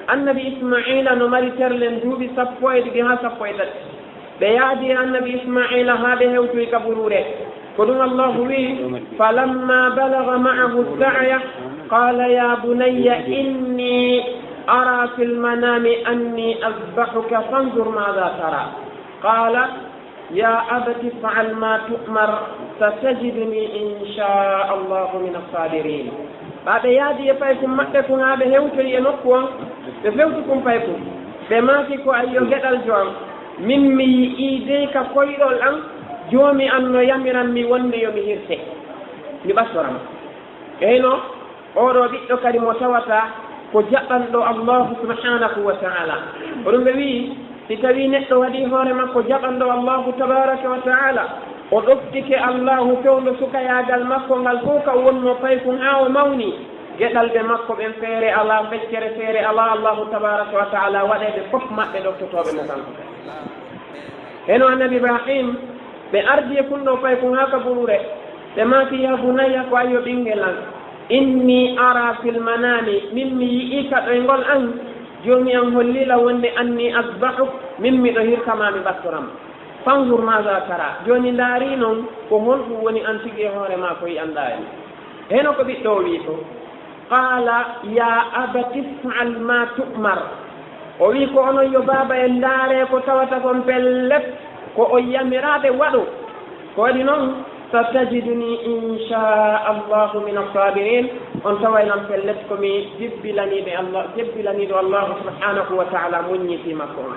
annabi ismaila no mari terlen duuɓi 1 ha 13 ɓe yaadi annabi ismaila haa ɓe hewtoyi kaburure ko ɗum allahu wi falamma balaga maahu saya qala ya bunayya inni ara fi lmanami anni asbahuka fanzur maada tara qala ya abati faal ma tu'mar satajiduni insha allahu min assabirin ɓaɓe yaadi e pay kum maɓɓe kum haa ɓe hewtoyi e nokku on ɓe fewti kum pay kum ɓe maaki ko ayyo geɗal joam min mi yi'i dey ka koyɗol an joomi an no yamiran mi wonde yomi hirte mi ɓattorama eyno oɗo ɓiɗɗo kadi mo tawata ko jaɓɓanɗo allahu subhanahu wa taala ko ɗum ɓe wii si tawi neɗɗo waɗi hoore makko jaɓanɗo allahu tabaraka wa taala o ɗoftike allahu fewndo sukayagal makko ngal fof ka wonno pay kum ha o mawni geɗal ɓe makko ɓen feere ala feccere feere ala allahu tabaraka wa taala waɗeɓe fof maɓɓe ɗoftotoɓe mo kanko heno annabi ibrahim ɓe ardi e kunɗo pay kum ha kaburure ɓe maaki ya bunayya ko ayyo ɓinguel an inni ara fil manami min mi yi'i ka ɗoygol an joomi an hollila wonde anni asbahuk min miɗo hirkama mi ɓattorama fanzur maga tara joni ndaari noon ko honɗum woni an tigi e hoore ma koye anndani heno ko ɓiɗɗo o wi to qala ya abati fal ma tu'mar o wi ko onon yo baaba en ndaare ko tawata kon pellet ko o yamiraɓe waɗo ko waɗi noon satajiduni inchallahu min assabirin on tawaynan pellet komi jebbilaniɓe allah jebbilaniɗo allahu subhanahu wa taala muññiti makko on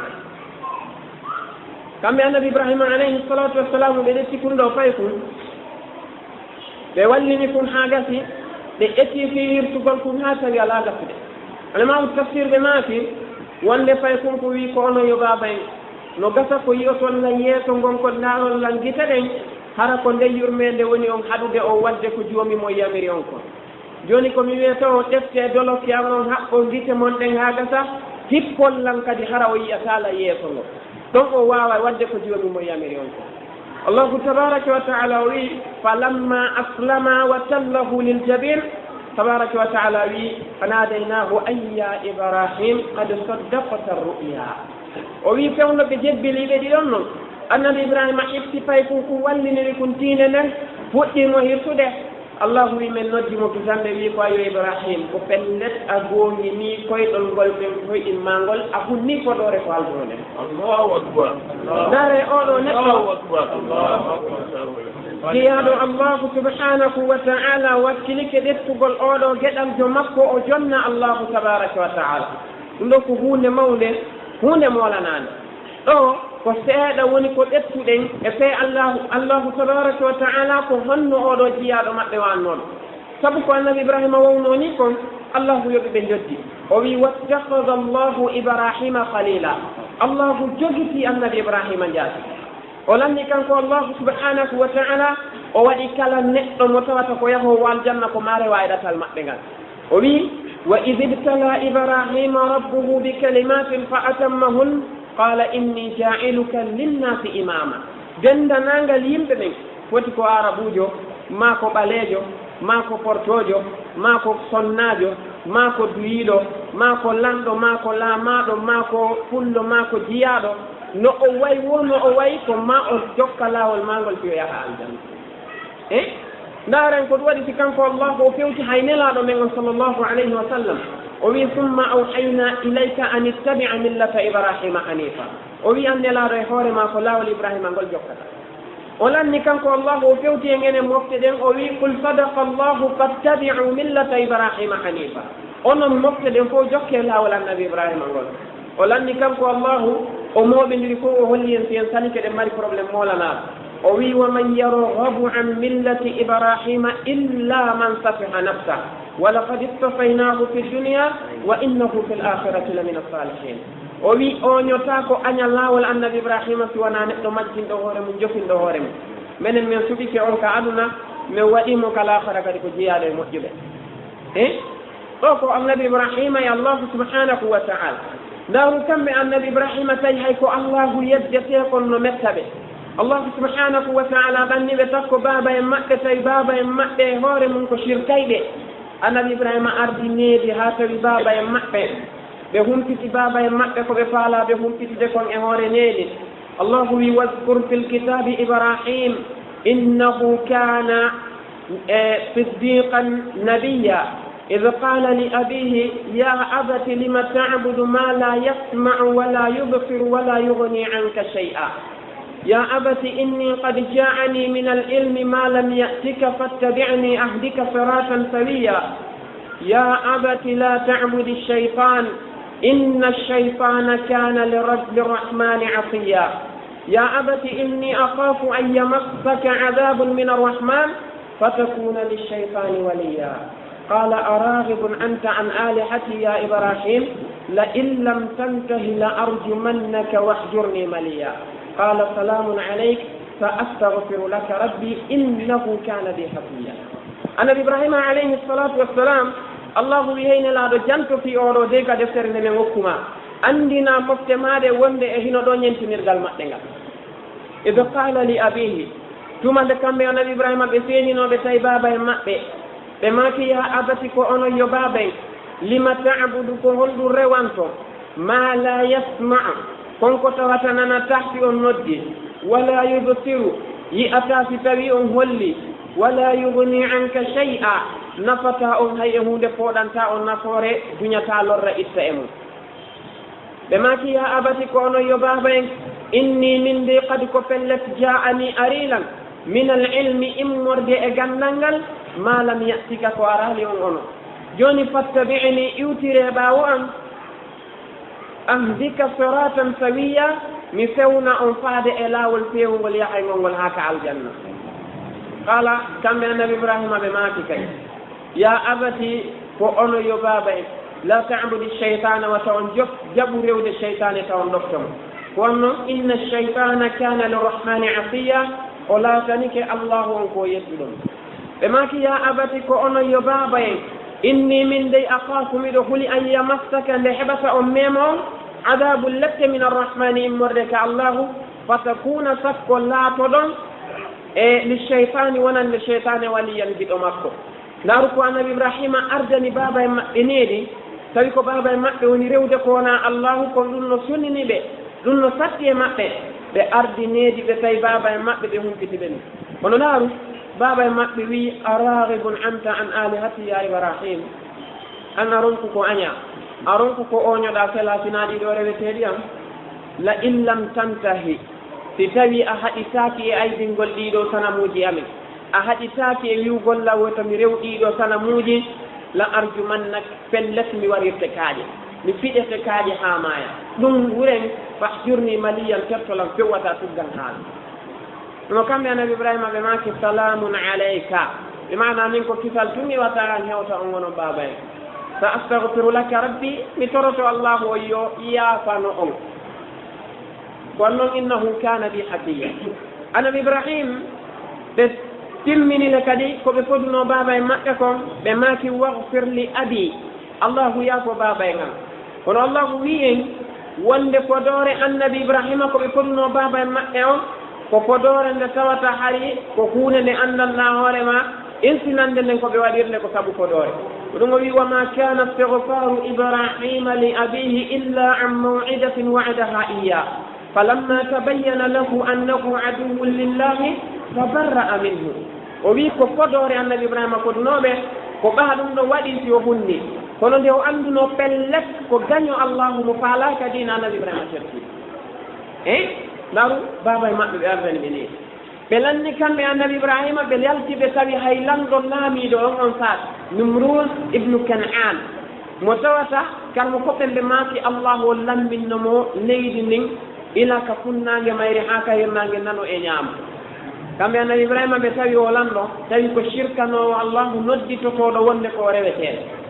kamɓe annabi ibrahima alayhi salatu wassalamu ɓe ɗetti kun ɗo fay kun ɓe wallini kun ha gasi ɓe ƴetti firtugol kun ha tawi ala gasude alamamu tafsir ɓe maaki wonde fay kun ko wi ko ono yo baba en no gasa ko yiyotol lan yeeso gon ko ndaarol lan gita ɗen hara ko nde yurmede woni on haɗude o wadde ko joomi mo yamiri on kon joni komi wiyata o ɗefte dolokiyam on haɓɓo gite mon ɗen ha gasa hippol lan kadi hara o yiyatala yeeso ngo ɗon o wawa wadde ko joomi mo yamiri on kon allahu tabaraka wa taala o wi falamma aslama wa tallahu liljabin tabaraka wa taala wi fanadaynahu an ya ibrahim qad saddaqta ru'ya o wi fewno ɓe jebbiliɓe ɗiɗon noon annabi ibrahima ƴefti pay kun ko walliniri kun tiinde nden fuɗɗimo hirsude allahu wi men noddimo bisanɓe wi ko ayo ibrahim ko pellet a goongini koyɗol ngol ɓe koyɗinma ngol a hunni foɗore ko alduno nden allahu akbar dare oɗo neɗɗo jeyaɗo allahu subhanahu wa taala wakkilike ɗettugol oɗo geɗaljo makko o jonna allahu tabaraka wa taala ɗum ɗo ko hunde mawde hunde molanade ɗo ko seeɗa woni ko ɗettuɗen e fe allahu tabaraka wa taala ko honno oɗo jiyaɗo maɓɓe wannoɗo sabu ko annabi ibrahima wownoni kon allahu yoɓi ɓe joddi o wi wattahada allahu ibrahima khalila allahu jogiti annabi ibrahima jaati o lanni kanko allahu subhanahu wa taala o waɗi kala neɗɗo mo tawata ko yahowo aljanna ko maare wawiɗatal maɓɓe ngal o wi wa id ibtala ibrahima rabbuhu bi kalimatin fa atammahun qala inni jailuka linnasi imama dendanangal yimɓe ɓen foti ko arabujo ma ko ɓaleejo ma ko portojo ma ko sonnajo ma ko duyiɗo ma ko lanɗo ma ko laamaɗo ma ko pullo ma ko jiyaɗo no o wayi wonno o wayi ko ma o jokka lawol mangol fiyo yaha aljanna ndaren ko ɗum waɗi si kanko allahu o fewti hay nelaɗo men on sallllahu alayhi wa sallam o wi summa awhayna ilayka an ittabi'a millata ibrahima hanifa o wi an nelaɗo e hoore ma ko lawol ibrahima ngol jokkata o lanni kanko allahu o fewti e ngene mofte ɗen o wi qul sadaqa allahu fattabi'u millata ibrahima hanifa onon mofte ɗen fof jokke lawol annabi ibrahima ngol o lanni kanko allahu o moɓidiri fof o holli en si en sanike ɗen mari probléme molanaɗo o wi wa man yarghabu an millati ibrahima illa man safiha nafsah wa laqad istafaynahu fi dunya wa innahu fi l'akhirati la min as-salihin o wi o ñota ko aña lawol annabi ibrahima si wona neɗɗo majjinɗo hoore mum jofinɗo hoore mum minen min suɓike on ka aduna min waɗimo kalakhara kadi ko jeeyaɗo e moƴƴuɓe ɗo ko annabi ibrahima e allahu subhanahu wa taala ndaru kamɓe annabi ibrahima tawi hay ko allahu yeddete kon no metta ɓe allahu subhanahu wa taala ɓanni ɓe takko baba en maɓɓe tawi baba en maɓɓe e hoore mum ko shirkayɓe annabi ibrahima ardi needi ha tawi baba en maɓɓe ɓe humpiti baba en maɓɓe ko ɓe faala ɓe humpitide kon e hoore needi allahu wi wadkur fi lkitabi ibrahim innahu kana siddiqan nabiya إذ قال لأبيه يا أبت لم تعبد ما لا يسمع ولا يبصر ولا يغني عنك شيئا يا أبت إني قد جاءني من العلم ما لم يأتك فاتبعني أهدك صراطا سويا يا أبت لا تعبد الشيطان إن الشيطان كان للرحمن عصيا يا أبت إني أخاف أن يمسك عذاب من الرحمن فتكون للشيطان وليا قال أراغب أنت عن آلهتي يا إبراهيم لئن لم تنته لأرجمنك واهجرني مليا قال سلام عليك فأستغفر لك ربي إنه كان بي حفيا أنا إبراهيم عليه الصلاة والسلام الله يهين لا جنت في أورو ديكا دفتر من وكما عندنا مفتماد وند إهنا دون ينتمر قال إذ قال لأبيه ثم ذكر من النبي إبراهيم بسيني نو بتاي بابا مأبي بماكي يا أبتي كو أنو يبابي لما تعبد كو هندو روانتو ما لا يسمع كونكو تواتنا تحت النودي ولا يبصر يأتى في تبي هولي ولا يغني عنك شيئا نفتا هاي هوند فودانتا نفوري دنيا تالور إتأمو بماكي يا أبتي كو أنو يبابي إني من دي قد كفلت جاءني أريلا من العلم إمور دي أغننغل ما لم يأتك كوارالي أنو جوني فاتبعني يوتي باوان أهدك صراطا سويا mi fewna on faade e laawol peewngol yahayngol ngol haa ka aljanna. qala kamɓe annabi ibrahima ɓe maaki kay ya abati ko ono yo baaba en la ta'budu cheytana wa taw on jaɓu rewde cheytane taw on ɗoftomo kono noon inna cheytana kana lirrahmani asiya o laatanike allahu on ko yettuɗon. ɓe maaki ya abati ko ono yo baaba en inni min dey akhafu miɗo huli an yamassaka nde heɓata on mema on adabu lette min arrahmani immorde ka allahu fatakuna sakko laatoɗon e li cheytani wonande cheytane waliyan giɗo makko. ndaaru ko annabi ibrahima ardani baaba e maɓɓe needi tawi ko baaba e maɓɓe woni rewde ko wona allahu kon ɗum no sunnini ɓe ɗum no satti e maɓɓe ɓe ardi needi ɓe tawi baaba e maɓɓe ɓe humpiti ɓe ni kono ndaaru baaba e maɓɓe wi aragibun anta an alihati ya ibrahim an a ronku ko aña a ronku ko oñoɗa felatinaɗi ɗo reweteɗi am la in lam tantahi si tawi a haɗitaki e aydingol ɗiɗo sanamuji amin a haɗitaki e wiwgol lawo to mi rewɗiɗo sanamuji la arjumannak pellet mi warirte kaaƴe mi fiɗete kaaƴe ha maaya ɗum wuren fahjurni maliyan tertolam fewwata tuggan haala no kamɓe annabi ibrahima ɓe maki salamun alayka ɓe mana min ko kisal tumi wata an hewta on wono baaba en sa astahfiru laka rabbi mi toroto allahu o yo yaafano on kono noon innahu kana bi hafiya. annabi ibrahim ɓe timminile kadi koɓe foduno baaba en maɓɓe kon ɓe maki wahfir li abi allahu yaafo baaba en am kono allahu wi en wonde podore annabi ibrahima koɓe foduno baaba en maɓɓe on ko podore nde tawata hari ko hunde nde andanɗa hoorema insinande nden koɓe waɗirde ko sabu podore ɗum o wi wama kana istigfaru ibrahima li abihi illa an maw'idatin wa'adaha iya falamma tabayyana lahu annahu aduwwun lillahi tabarra'a minhu o wi ko podore annabi ibrahima kodunoɓe ko ɓaa ɗum ɗo waɗi si o hunni kono nde o annduno pellet ko gaño allahu mo faalaka dina annabi ibrahima terti ndaru baaba e maɓɓe ɓe ardani ɓe ni ɓe lanni kamɓe annabi ibrahima ɓe yalti ɓe tawi hay lanɗo laamiɗo on saat numrus ibnu kan'an mo tawata kalmo koɓɓen ɓe maaki allahu o lambinno mo leydi ndin ila ka funnange mayri ha ka hirnange nano e ñaama kamɓe annabi ibrahima ɓe tawi o lanɗo tawi ko shirkanowo allahu nodditotoɗo wonde ko reweteɗe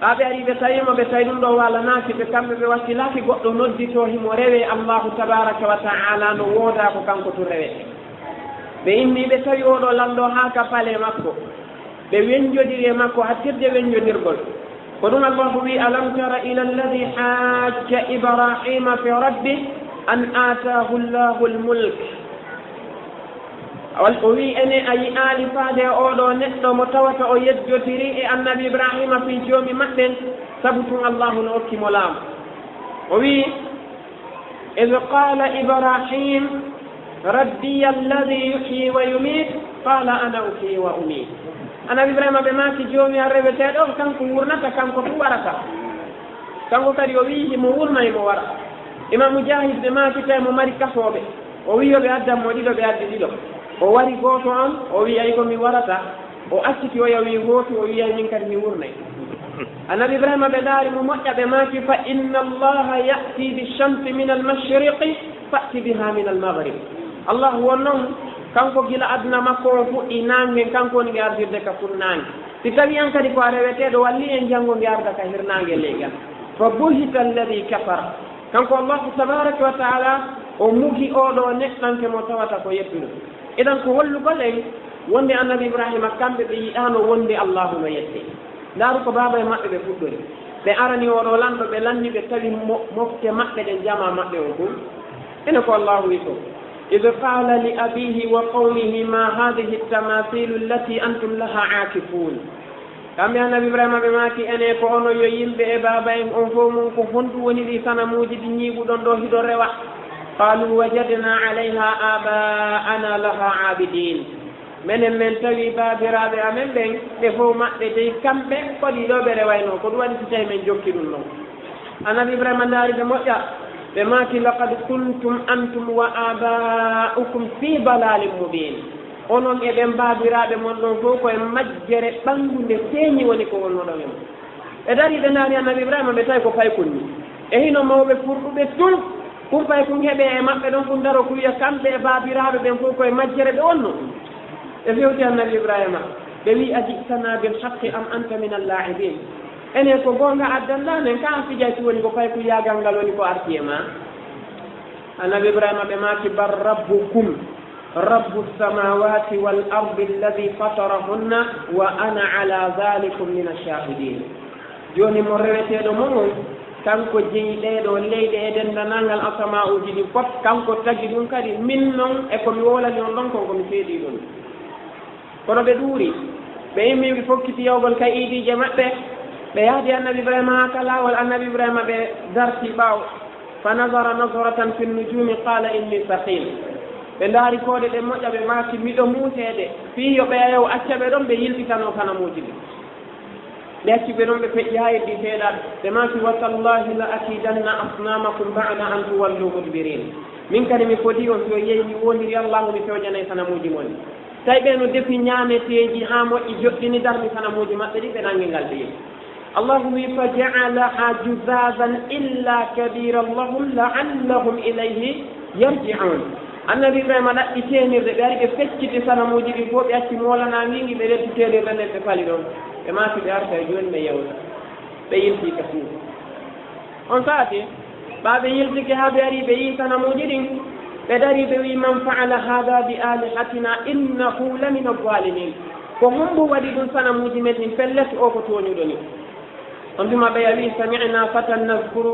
ɓaɓe ari ɓe tawima ɓe tawi ɗum ɗo walanaki ɓe kamɓe ɓe wakkilaki goɗɗo noddito himo rewe allahu tabaraka wa taala no wooda ko kanko to rewete ɓe inni ɓe tawi oɗo lanɗo ha ka pale makko ɓe wenjodiri e makko hattirde wenjodirgol ko ɗum allahu wi alam tara ila alladi hajja ibrahima fi rabbi an atahu llahu lmulk o wi ene a yi'aali faade oɗo neɗɗo mo tawata o yejjotiri e annabi ibrahima fi joomi maɓɓen sabu tun allahu no okkimo laamu o wi id qala ibrahim rabbiya alladi yuhyi wa yumit qala ana uhyi wa umit annabi ibrahima ɓe maaki joomi a reweteɗo kanko wurnata kanko tu warata kanko kadi o wi himo wurna imo wara imam mujahid ɓe maakite mo mari kasoɓe o wi yoɓe addanmo ɗiɗo ɓe addi ɗiɗo o wari gooto on o wiyay ko mi warata o acciti o yawi gooto o wiyay min kadi mi wurnay annabi ibrahima ɓe ndaari mo moƴƴa ɓe maaki fa inna allaha ya'ti bichamsi min almashriqi fa'ti biha min almaghrib allahu won noon kanko gila aduna makko o fuɗɗi nangen kanko woni ɓe ardirde ka funnange si tawi an kadi ko a reweteɗo walli en janngo mbi arda ka hirnange leygal fa buhita alladi kafara kanko allahu tabaraka wa taala o mugi oɗo neɗɗanke mo tawata ko yettuɗo idan ko hollugol en wonde annabi ibrahima kamɓe ɓe yiɗano wonde allahu no yette ndaaru ko baaba e maɓɓe ɓe fuɗɗori ɓe arani oɗo lanɗo ɓe lanni ɓe tawi mofte maɓɓe ɗe jama maɓɓe o ɗum ene ko allahu wi to id qala li abihi wa qawmihi ma hadihi ltamasilu allati antum laha akifun kamɓe annabi ibrahima ɓe maaki ene ko ono yo yimɓe e baaba en on fof mum ko honɗum woni ɗi sanamuji ɗi ñiiɓuɗon ɗo hiɗo rewa qalu wajadna alayha aba'ana laha abidin menen men tawi baabiraɓe amen ɓen ɓe fof maɓɓe dey kamɓe koɗi ɗo ɓe rewayno ko ɗum waɗi so tawi men jokki ɗum ɗon annabi ibrahima ndaari ɓe moƴƴa ɓe maaki laqad kuntum antum wa aba'ukum fi dalalin mubin onon e ɓen baabiraɓe mon ɗon fof koye majjere ɓanngude feeñi woni ko wonnoɗon en ɓe dari ɓe ndaari annabi ibrahima ɓe tawi ko faykonni e hino mawɓe furɗuɓe tun kum fay kum heɓe e maɓɓe ɗon kum daro kuwiya kamɓe e baabiraaɓe ɓen fof koye majjere ɓe wonno ɓe fewti annabi ibrahima ɓe wi ajitana bil haqqi am anta min allaibin ene ko gonga addanɗamen ka fijayti woni ko fay ko yagal ngal woni ko arti e ma annabi ibrahima ɓe maaki bar rabbukum rabbu lsamawati wal ardi alladi fatarahunna wa ana ala dhalikum min ashahidin joni mo reweteɗo momon kanko jeyiɗeɗo leyɗe e dendanalngal asama uji ɗi fof kanko tagi ɗum kadi min noon e komi wolani on ɗon konko mi seeɗi ɗum kono ɓe ɗuuri ɓe immi ɓe fokkiti yawgol kay iidije maɓɓe ɓe yahdi annabi ibrahima ha ka laawol annabi ibrahima ɓe darti ɓaaw fa nadara nadratan fi nnujumi qala inni saqim ɓe ndaari koode ɗe moƴƴa ɓe maaki miɗo muuseede fii yo ɓeeyow acca ɓe ɗon ɓe yiltitano kanamuuji ɗi ɓe acci ɓe ɗon ɓe feƴƴi ha heddi seeɗa ɓe maaki wa tallahi la akidanna asnamakum bada an tuwallu mudbirin min kadi mi foti on so yeyi mi wondiri allahu mi fewjanay kanamuuji mon tawi ɓe no defi ñaameteeji ha moƴƴi joɗɗini darmi kanamuuji maɓɓe ɗi ɓe nangi ngal ɓe yehi allahu wi fa jaalaha juzadan illa kabiran lahum laallahum ilayhi yarjiun annabi ibrahima ɗaɓɓi teenirde ɓe ari ɓe fecciti sanamuuji ɗi fof ɓe acci moolanaangingi ɓe reddi teenirde nden ɓe pali ɗon ɓe maati ɓe arta e jooni ɓe yewta ɓe yiltii ka fuu on saati ɓa ɓe yiltike haa ɓe ari ɓe yii sanamuuji ɗin ɓe dari ɓe wi man faala hada bi alihatina innahu la min alzalimin ko hombo waɗi ɗum sanamuuji men ɗin pellete o ko tooñuɗo ni on tuma ɓe wi samina fatan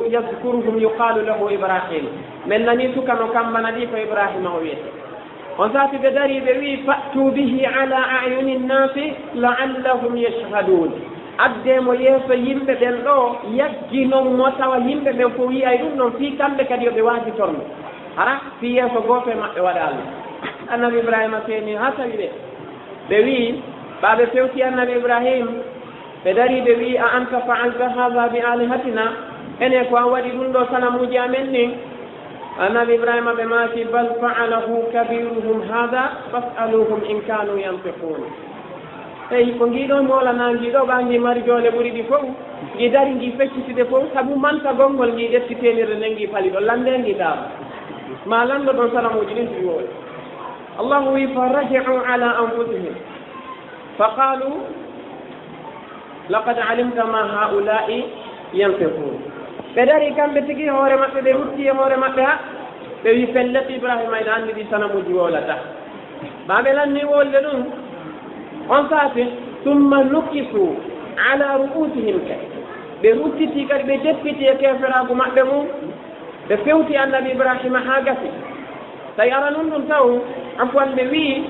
yadkuruhum yuqalu lahu ibrahim min nani sukano kambana ɗi ko ibrahima o wiyete on saati ɓe dari ɓe wi fatu bihi ala ayuni nnasi laallahum yashhadun addemo yeeso yimɓe ɓen ɗo yagginon mo tawa yimɓe ɓen fof wiyay ɗum ɗon fii kamɓe kadi yoɓe waajitorno hara fii yeeso gooto e maɓɓe waɗa allah annabi ibrahima seeni ha tawi ɓe wi ɓaɓe fewti annabi ibrahim ɓe dari ɓe wi a anta faalta hada bi alihatina ene ko an waɗi ɗum ɗo sanamuuji amen nin annabi ibrahima ɓe maaki bal faalahu kabiruhum hada fasaluhum in kanu yantiqun eyi ko ngiɗo moolana ngiɗo ɓa ngi mari joole ɓuri ɗi fof ngi dari ngi feccitide fof sabu manta gongol ngi ɗettitenirde nden ngi pali ɗo lande ngi daama ma lanɗo ɗon sanamuuji ɗin tiwi woɗi allahu wi fa rajiu ala anfusihim fa qalu laqad alimta ma haulai yanfiqun ɓe dari kamɓe tigi hoore maɓɓe ɓe rutti e hoore maɓɓe ha ɓe wi pellet ibrahima ene anndi ɗi sanamuuji wolata maɓe lanni wolde ɗum on saate summa nukisu ala ru'usihim kadi ɓe ruttiti kadi ɓe deppiti e keferagu maɓɓe mum ɓe fewti annabi ibrahima ha gasi tawi ara nun ɗum taw afwan ɓe wi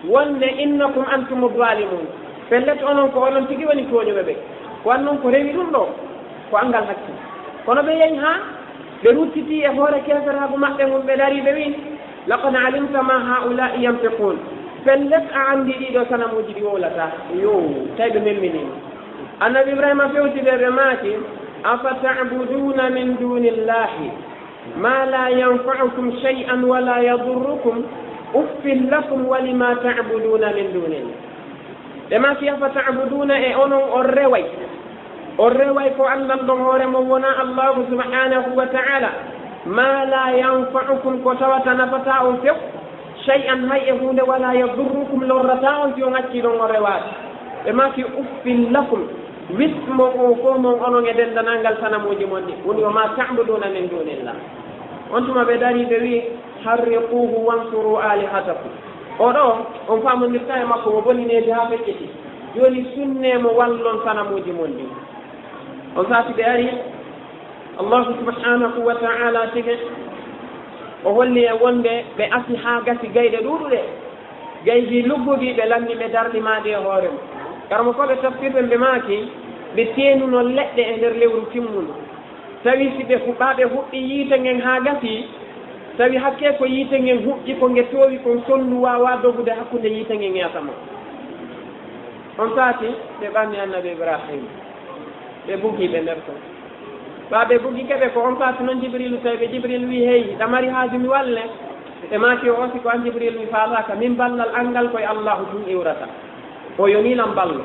wonde innakum antum zalimun pellet onon ko onon tigi woni tooñuɓe ɓe ko an noon ko rewi ɗum ɗo ko angal hakkil kono ɓe yehi ha ɓe ruttiti e hoore keferagu maɓɓe mum ɓe dari ɓe wi laqad alimta ma haulai yanfiqun pellet a anndi ɗiɗo sanamuuji ɗi wowlata yo tawi ɓe memminima annabi ibrahima fewti ɓe ɓe maaki afa tabuduna min duni llahi ma la yanfaukum shay'an wala yadurrukum uffin lakum walima tabuduna min dunillah ɓe maaki afa tabuduna e onon on reway ko andan ɗon hoore mon wona allahu subhanahu wa taala ma la yanfaukum ko tawata nafata on few shay'an hay e hunde wala yadurrukum lorrata on si on acci ɗon o rewaade ɓe maaki uffin lakum wismo o fof mon onon e dendanalngal sanamuuji mon ɗi woni o ma tabuduna min dunillah on tuma ɓe dari ɓe wi harriquhu wansuru alihatakum oɗo on famondirta e makko mo bonineede ha fecciti joni sunnemo wallon sanamuuji mon ɗi on saati ɓe ari allahu subhanahu wa taala tigi o holli e wonde ɓe asi ha gasi gayɗe ɗuɗuɗe gayji lugguɗi ɓe lanni ɓe darɗimaɗe e hoore mum karmo ko ɓe tafsirɓe ɓe maaki ɓe teenuno leɗɗe e nder lewru timmuno tawi si ɓe huɓɓaɓe huɓɓi yiite ngen ha gasi tawi hakke ko yiite ngen huɓƴi ko nge toowi kon sonnu wawa dogude hakkude yiite ngen yatama on saati ɓe ɓanni annabi ibrahima ɓe bugiɓe nder ton ɓaɓe bugi keɓe ko on saati noon jibrilu tawi ɓe jibril wi heyi ɗamari haaju mi walle ɓe maaki o osi ko an jibril mi faataka min ballal angal koye allahu tum iwrata o yonilam ballo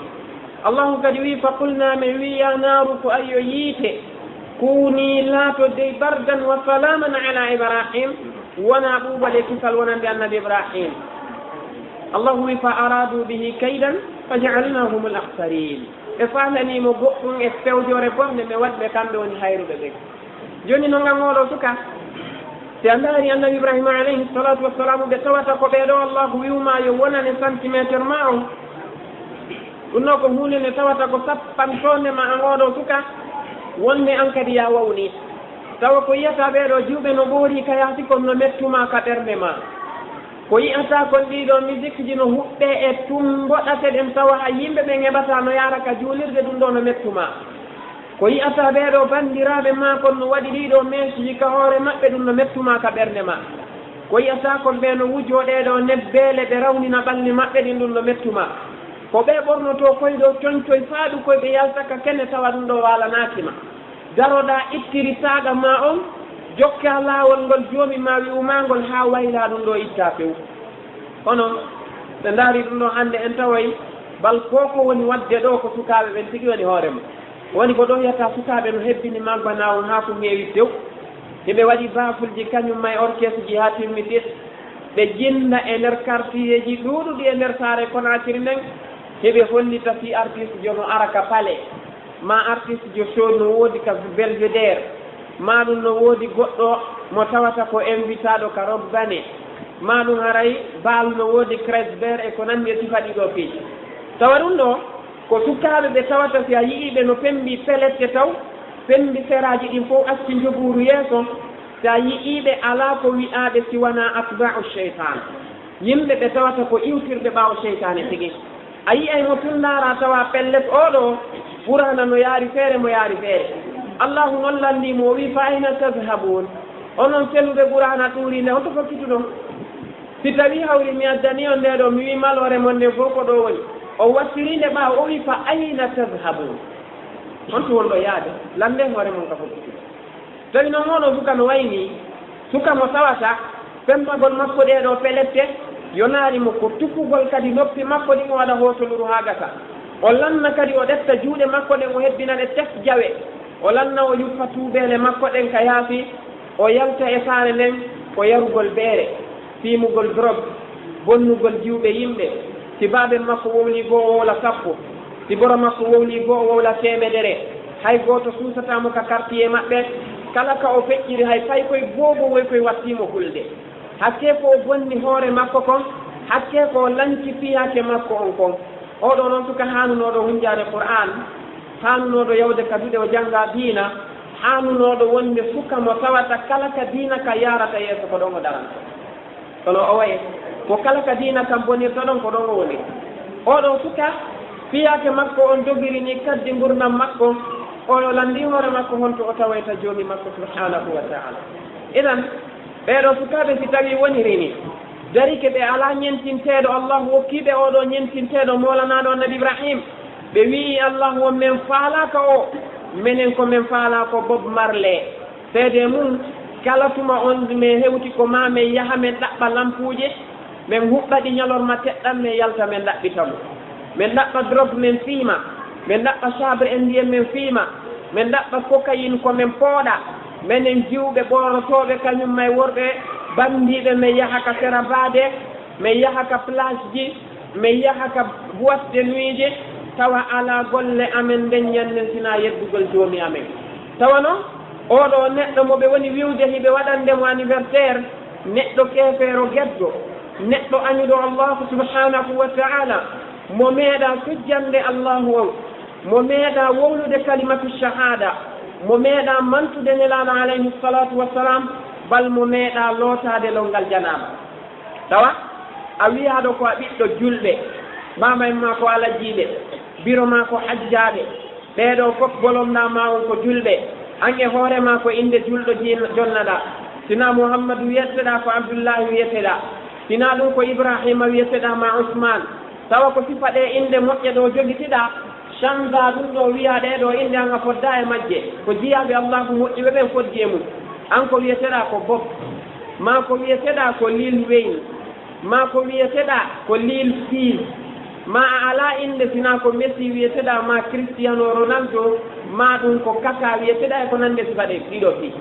allahu kadi wi fa qulna min wi ya naaru ko ayyo yiite كوني لا تدي بردا وسلاما على إبراهيم ونابوب لكسل ونبي النبي إبراهيم الله فأرادوا به كيدا فجعلناهم الأخسرين إفعلني مبؤن استوجوا ربهم لمود بكم دون خير بذلك جوني نونغا مولو سكا سيانداري النبي إبراهيم عليه الصلاة والسلام بتوتا قبيدو الله يوما يوانا سنتيمتر معه ونوكو هولي نتوتا قصفا صوني ما أنغودو سكا wonne an kadi ya wawni tawa ko yiyata ɓeeɗo juuɓe no ɓoori ka yaati kon no mettuma ka ɓernde ma ko yiyata kon ɗiɗo musique ji no huɓɓe e tumboɗate ɗen tawa ha yimɓe ɓe heɓata no yara ka juulirde ɗum ɗo no mettuma ko yiyata ɓeeɗo bandiraɓe ma kon no waɗi ɗiɗo meesiji ka hoore maɓɓe ɗum no mettuma ka ɓernde ma ko yiyata kon ɓe no wujoɗeɗo nebbeele ɓe rawnina ɓalli maɓɓe ɗin ɗum no mettuma ko ɓe ɓornoto koyɗo coñcoy faaɗu koye ɓe yaltaka kene tawa ɗum ɗo walanakima daroɗa ittiri saɗa ma on jokka laawol ngol joomi ma wi'umagol ha wayla ɗum ɗo itta few kono ɓe ndaari ɗum ɗo hannde en tawoy bal koko woni wadde ɗo ko sukaɓe ɓen tigi woni hoorema woni ko ɗo yiyata sukaɓe no hebbini magba nawon ha ko heewi tew heɓe waɗi bafulji kañum ma e orchestre ji ha timmitit ɓe jinna e nder quartier ji ɗuɗuɗi e nder saare Konakiri nden heɓe hollita fi artiste jo no ara ka palais ma artiste jo show no woodi ka belvédère ma ɗum no woodi goɗɗo mo tawata ko invitaɗo ka robbane ma ɗum haray baal no woodi cresbert e ko nandi e sifa ɗiɗo piiji tawa ɗum ɗo ko sukaɓe ɓe tawata si a yiiɓe no pembi pelette taw pembi seraji ɗin fof acci joguru yeeso si a yiiɓe ala ko wi'aɓe siwana atba'u cheytan yimɓe ɓe tawata ko iwtirɓe ɓaawo cheytane tigi a yiyay mo tunnara tawa pellet oɗo ɓurana no yaari feere mo yaari feere allahu noon landimo o wi fa ayna tadhabun onon selluɓe ɓurana tuuri nde honto fokkituɗon si tawi hawri mi addani on nde ɗo mi wi malore mon nde fof ko ɗo woni o wattiri nde ɓaawo o wi fa ayna tadhabun honto wonɗo yaade lande hoore mon ka fokkituɗo tawi noon oɗo suka no wayni suka mo tawata pembagol makko ɗeɗo pelette yonaari mo ko tufugol kadi noppi makko ɗin o waɗa hotoluru ha gasa o lanna kadi o ɗefta juuɗe makko ɗen o hebbina ɗe tes jawe o lanna o yuppa tuuɓele makko ɗen ka yaafi o yalta e saare nden ko yarugol beere fiimugol drogue bonnugol juuɓe yimɓe si baaɓe makko wowli goo o wowla sappo si boro makko wowli goo o wowla temedere hay gooto suusatamo ka quartier maɓɓe kala ka o feƴƴiri hay fay koye boobo woy koye wattimo hulde hakke ko o bonni hoore makko kon hakke ko lanci fiyake makko on kon oɗo noon suka hanunoɗo hunjade Qur'an hanunoɗo yawde ka duɗe o jangga diina hanunoɗo wonde suka mo tawata kala ka diina ka yarata yeeso ko ɗon o daranta kono o waye ko kala ka diina kam bonirta ɗon ko ɗon o woni oɗo suka fiyake makko on jogiri ni kaddi gurdam makko oɗo landi hoore makko honto o tawayta joomi makko subhanahu wa ta'ala idan ɓeeɗo sukaɓe si tawi woniri ni darike ɓe ala ñentinteɗo allahu hokkiɓe oɗo ñentinteɗo molanaɗo annabi Ibrahim ɓe wii allahu on min faalaka o minen ko min faala ko Bob Marley seede mum kala tuma on min hewti ko ma min yaha min ɗaɓɓa lampuuje min huɓɓaɗi ñalorma teɗɗan min yalta min ɗaɓɓitamo min ɗaɓɓa drogue min fiima min ɗaɓɓa sabre en ndiyen min fiima min ɗaɓɓa cocaïne ko min pooɗa minen jiwɓe ɓorotoɓe kañum may worɓe bandiɓe min yaha ka sera baade min yaha ka place ji min yaha ka boîte de nuit ji tawa ala golle amen nden ñanden sina yeddugol joomi amen tawa noon oɗo neɗɗo mo ɓe woni wiwde hiɓe waɗandemo anniversaire neɗɗo keefeero geddo neɗɗo añuɗo allahu subhanahu wa ta'ala mo meeɗa sujjande allahu on mo meeɗa wowlude kalimatu shahada mo meeɗa mantude nelaɗo alayhi salatu wassalam bal mo meeɗa lootade longal janaba tawa a wiyaɗo ko a ɓiɗɗo julɓe mama en ma ko alajiɓe biro ma ko hajjaɓe ɓeɗo fof bolomɗa ma on ko julɓe an e hoorema ko inde julɗo jonnaɗa sina mouhammadou wiyetteɗa ko abdoullahi wiyeteɗa sina ɗum ko ibrahima wiyeteɗa ma ousmane tawa ko sifa ɗe inde moƴƴe ɗo jogitiɗa changea ɗum ɗo wiya ɗeɗo inde an a fodda e majje ko jiyaɓe allahu moƴƴuɓe ɓen foddi e mum an ko wiyeteɗa ko Bob ma ko wiyeteɗa ko Lil Wayne ma ko wiyeteɗa ko Lil Peep ma ala inde sina ko Messi wiyeteɗa ma Cristiano Ronaldo ma ɗum ko Kaka wiyeteɗa e ko nande sukaɗe ɗiɗo fi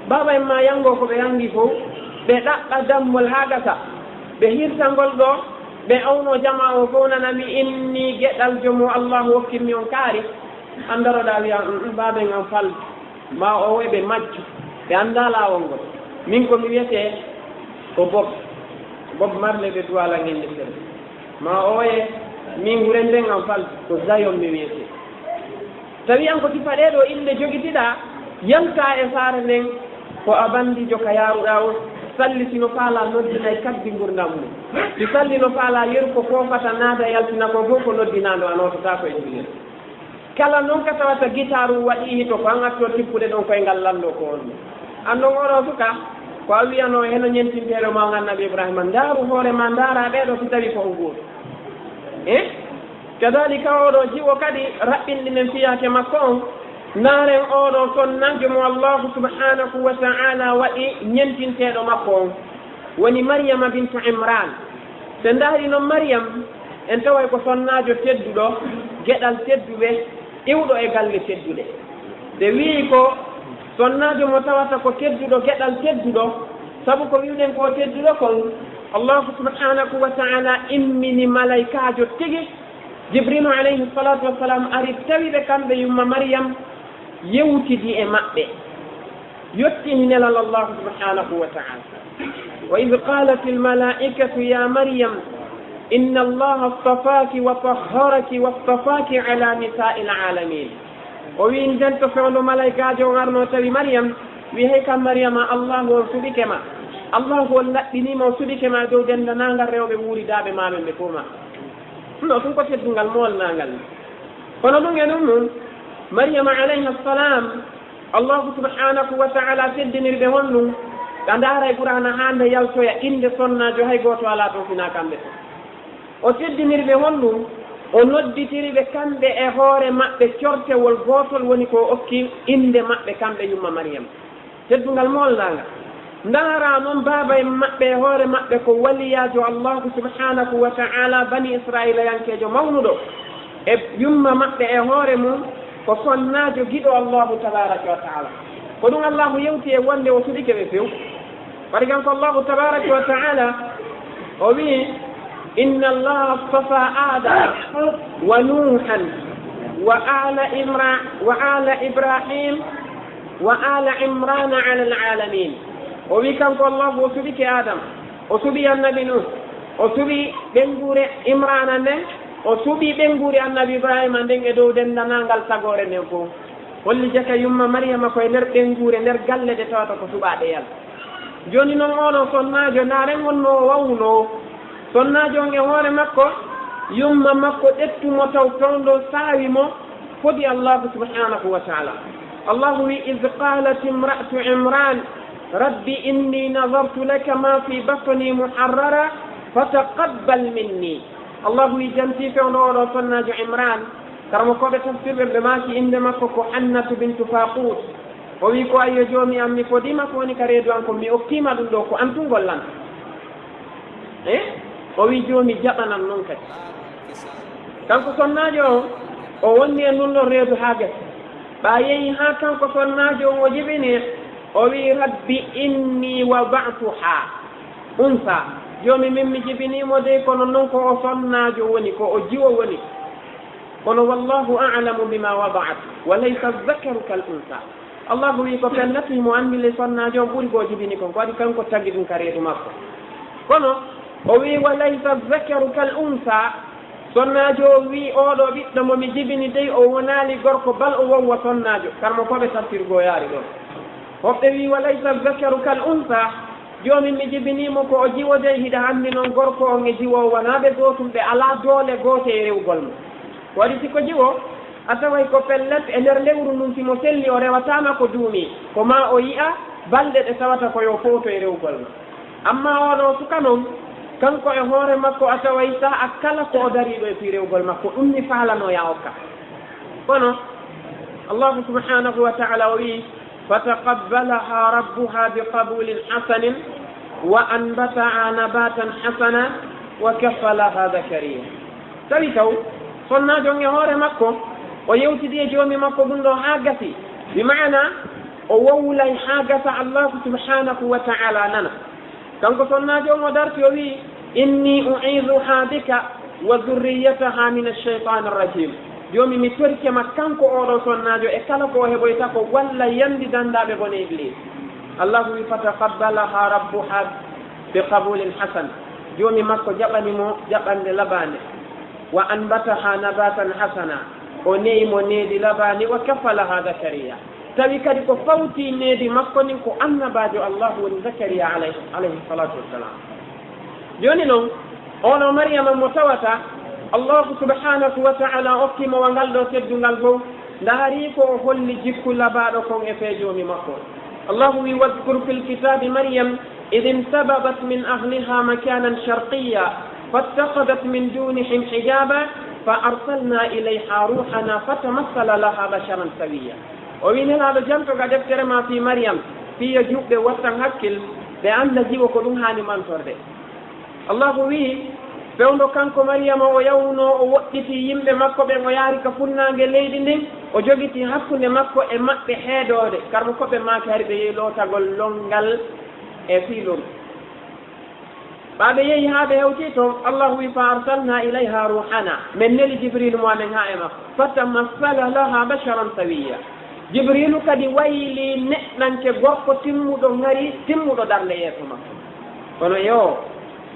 baba en ma yango ko ɓe yangi fof ɓe ɗaɓɓa dammol ha gasa ɓe hirtangol ɗo ɓe awno jama o fof nanami inni geɗal jomo allahu hokkirmi on kaari andaroɗa wiya baben an fal ma o woy ɓe majju ɓe annda laawol ngol min komi wiyete ko bob marle ɓe duwala ngende sere ma o woye min hure nden an fal ko zayon mi wiyete tawi an ko tifaɗeɗo inde jogitiɗa yalta e saare nden ko a bandijo ka yaruɗa o salli sino faala noddinay kaddi gurdam mum si salli no faala yeru ko fofata naada yaltina ko fof ko noddinado a notata koye julir kala noon ka tawata guitare waɗi hito ko an atto tippude ɗon koye ngal lando ko on andon oɗo suka ko a wiyano heno ñentinteɗo ma annabi ibrahima ndaaru hoore ma ndaara ɓeɗo si tawi ko nguur kadalika oɗo jiwo kadi raɓɓinɗinen fiyake makko on naaren oɗo sonnajo mo allahu subhanahu wa ta'ala waɗi ñentinteɗo makko on woni mariama bintu imran so ndaari noon mariam en taway ko sonnajo tedduɗo geɗal tedduɓe iwɗo e galle tedduɗe ɓe wii ko sonnajo mo tawata ko tedduɗo geɗal tedduɗo sabu ko wiwɗen ko tedduɗo kon allahu subhanahu wa ta'ala immini malaikajo tigi jibrilu alayhi salatu wassalam ari tawiɓe kamɓe yumma mariam yewtidi e maɓɓe yottini nelal allahu subhanahu wa ta'ala wa id qalat almalaikatu ya maryam inna allaha astafaki wa tahharaki wastafaki ala nisai alalamin o wi nden to fewndo malaikajo o arno tawi mariam wi hey kam mariama allahu on suɓikema allahu on laɓɓinima o suɓikema dow dendanangal rewɓe wuuridaɓe mamen ɓe foma no ɗum ko teddungal molnagal kono ɗum e ɗum noon mariama alayha salam allahu subhanahu wa ta'ala teddinirɓe honɗum ɓe ndaara e qur'ana hande yaltoya inde sonnajo hay goto ala toon fina kamɓe to o teddinirɓe honɗum o nodditiriɓe kamɓe e hoore maɓɓe cortewol gotol woni ko okki inde maɓɓe kamɓe yumma mariama teddungal molnaga ndaara noon baaba en maɓɓe e hoore maɓɓe ko waliyajo allahu subhanahu wa ta'ala bani israila yankejo mawnuɗo e yumma maɓɓe e hoore mum ko sonnajo giɗo allahu tabaraka wa ta'ala ko ɗum allahu yewti e wonde o suɗike ɓe few par exemple allahu tabaraka wa ta'ala o wi inna allaha astafa adama wa nuhan wa ala ibrahim wa ala imrana ala alalamin o wi kanko allahu o suɓike adama o suɓi annabi nuh o suɓi ɓengure imrana nden o suɓi ɓenguri annabi ibrahima nden e dow dendanangal tagore nden fof holli jaka yumma mariama koye nder ɓengure nder galle ɗe tawata ko suɓaɗe yal joni noon oɗo sonnajo naren wonno wawno sonnajo on e hoore makko yumma makko ɗettumo taw towɗo saawi mo foti allahu subhanahu wa ta'ala allahu wi id qalat imra'atu imran rabbi inni nadartu laka ma fi batni muharrara fataqabbal minni allahu wi janti fewno oɗo sonnajo imran karamo koɓe tafsirɓe ɓe maaki inde makko ko hannatu bintu faqut o wi ko ayyo joomi am mi fodima ko woni ka reedu an ko mi okkima ɗum ɗo ko antungol lan o wi joomi jaɓanan noon kadi kanko sonnajo on o wonni e nunɗon reedu ha gese ɓa yeehi ha kanko sonnajo on o jibini o wi rabbi inni wada'tuha unsa joomi min mi jibinimo de kono noon ko o sonnajo woni ko o jiwo woni kono wallahu a'lamu bima wada'at wa laysa dhakaru kal unsa allahu wi ko fellati mo andile sonnajo on ɓuri ko jibini kon ko waɗi kanko taggi ɗum ka reedu makko kono o wi wa laysa dhakaru kal unsa sonnajo o wi oɗo ɓiɗɗo momi jibini dey o wonali gorko bal o wonwa sonnajo karmo koɓe tafsirgo yaari ɗon hoɓɓe wi wa laysa dhakaru kal unsa joomin mi jibinimo ko o jiwo dey hiɗa hanndi noon gorko on e jiwo wonaɓe gootum ɓe ala doole goote e rewgol mo waɗi siko jiwo a taway ko pellet e nder lewru ndun simo selli o rewatama ko duumi ko ma o yi'a balɗe ɗe tawata koyo fowto e rewgol mo amma oɗo suka noon kanko e hoore makko a taway sa a kala ko o dariɗo e fi rewgol makko ɗum ni faalanoya okka kono allahu subhanahu wa ta'ala o wi fataqabbalaha rabbuha biqabulin hasanin wa anbataha nabatan hasana wa kaffalaha zakariya tawi taw sonnajo nge hoore makko o yewtidi e joomi makko ɗum ɗo haa gasi bi maana o wowlay haa gasa allahu subhanahu wa ta'ala nana kanko sonnajo mo darti o wi inni u'iduha bika wa dhurriyataha min alcheytan arrajim joomi mi torkema kanko oɗo sonnajo e kala ko heɓoyta ko walla yandi dandaɓe bone iblis allahu wi fataqabbalaha rabbuha bi qabulin hasan joomi makko jaɓanimo jaɓande labande wa anbataha nabatan hasana o neyimo needi labani wa kafalaha zakariya tawi kadi ko fawti needi makko nin ko annabajo allahu woni zakariya alayhi salatu wassalam joni noon ono mariama mo tawata allahu subhanahu wa ta'ala okkimo wa ngal ɗo teddungal fof ndaari ko o holli jikku labaɗo kon e feejomi makko allahu wi wadkur fi lkitabi maryam إذ انتبذت من أهلها مكانا شرقيا فاتخذت من دونهم حجابا فأرسلنا إليها روحنا فتمثل لها بشرا سويا ومن هذا جمع قد افتر ما في مريم في يجوب وطن هكل بأن نجيب كلها لمن ترده الله وي فوندو كانكو مريم ويونو ووقتي يمبه مكو بي وياري كفنا ليدي ندين وجوغتي حكو مكو e mabbe heedode karmo ko be makari be yelotagol longal e fiilol ɓaɓe yehi haa ɓe hewti toon allahu wi fa arsalna ilayha ruhana min neli jibrilu muamen ha e makko fatamassala laha basharan sawiya jibrilu kadi wayli neɗɗanke gorko timmuɗo ngari timmuɗo darde yeeso makko kono yo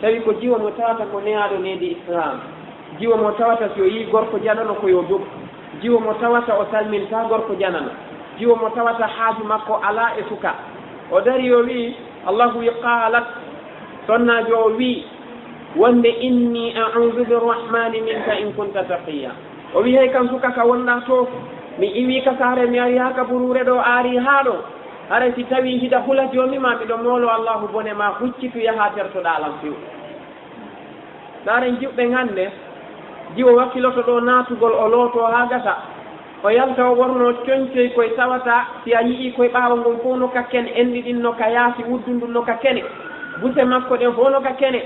tawi ko jiwa mo tawata ko neyaɗo needi islam jiwa mo tawata so yi gorko janano koyo dow jiwa mo tawata o salminta gorko janano jiwa mo tawata haaju makko ala e suka o dari o wi allahu qalat sonnajo wi wonde inni a'udhu birrahmani minka in kunta taqiya o wi hay kam suka ka wonɗa to mi iwi ka saare mi ari ha ka burure ɗo aari haa ɗo hara si tawi hiɗa hula joomi ma miɗo moolo allahu bone ma huccitu yaha tertoɗa alam few ɗaren jiɓɓe hannde jiwo wakkiloto ɗo naatugol o looto ha gasa o yalta o worno coñcoy koye tawata si a yii koye ɓaawa ngon fof no ka kene enɗi ɗin no ka yaasi wuddundu no ka kene buse makko ɗen fof no ka kene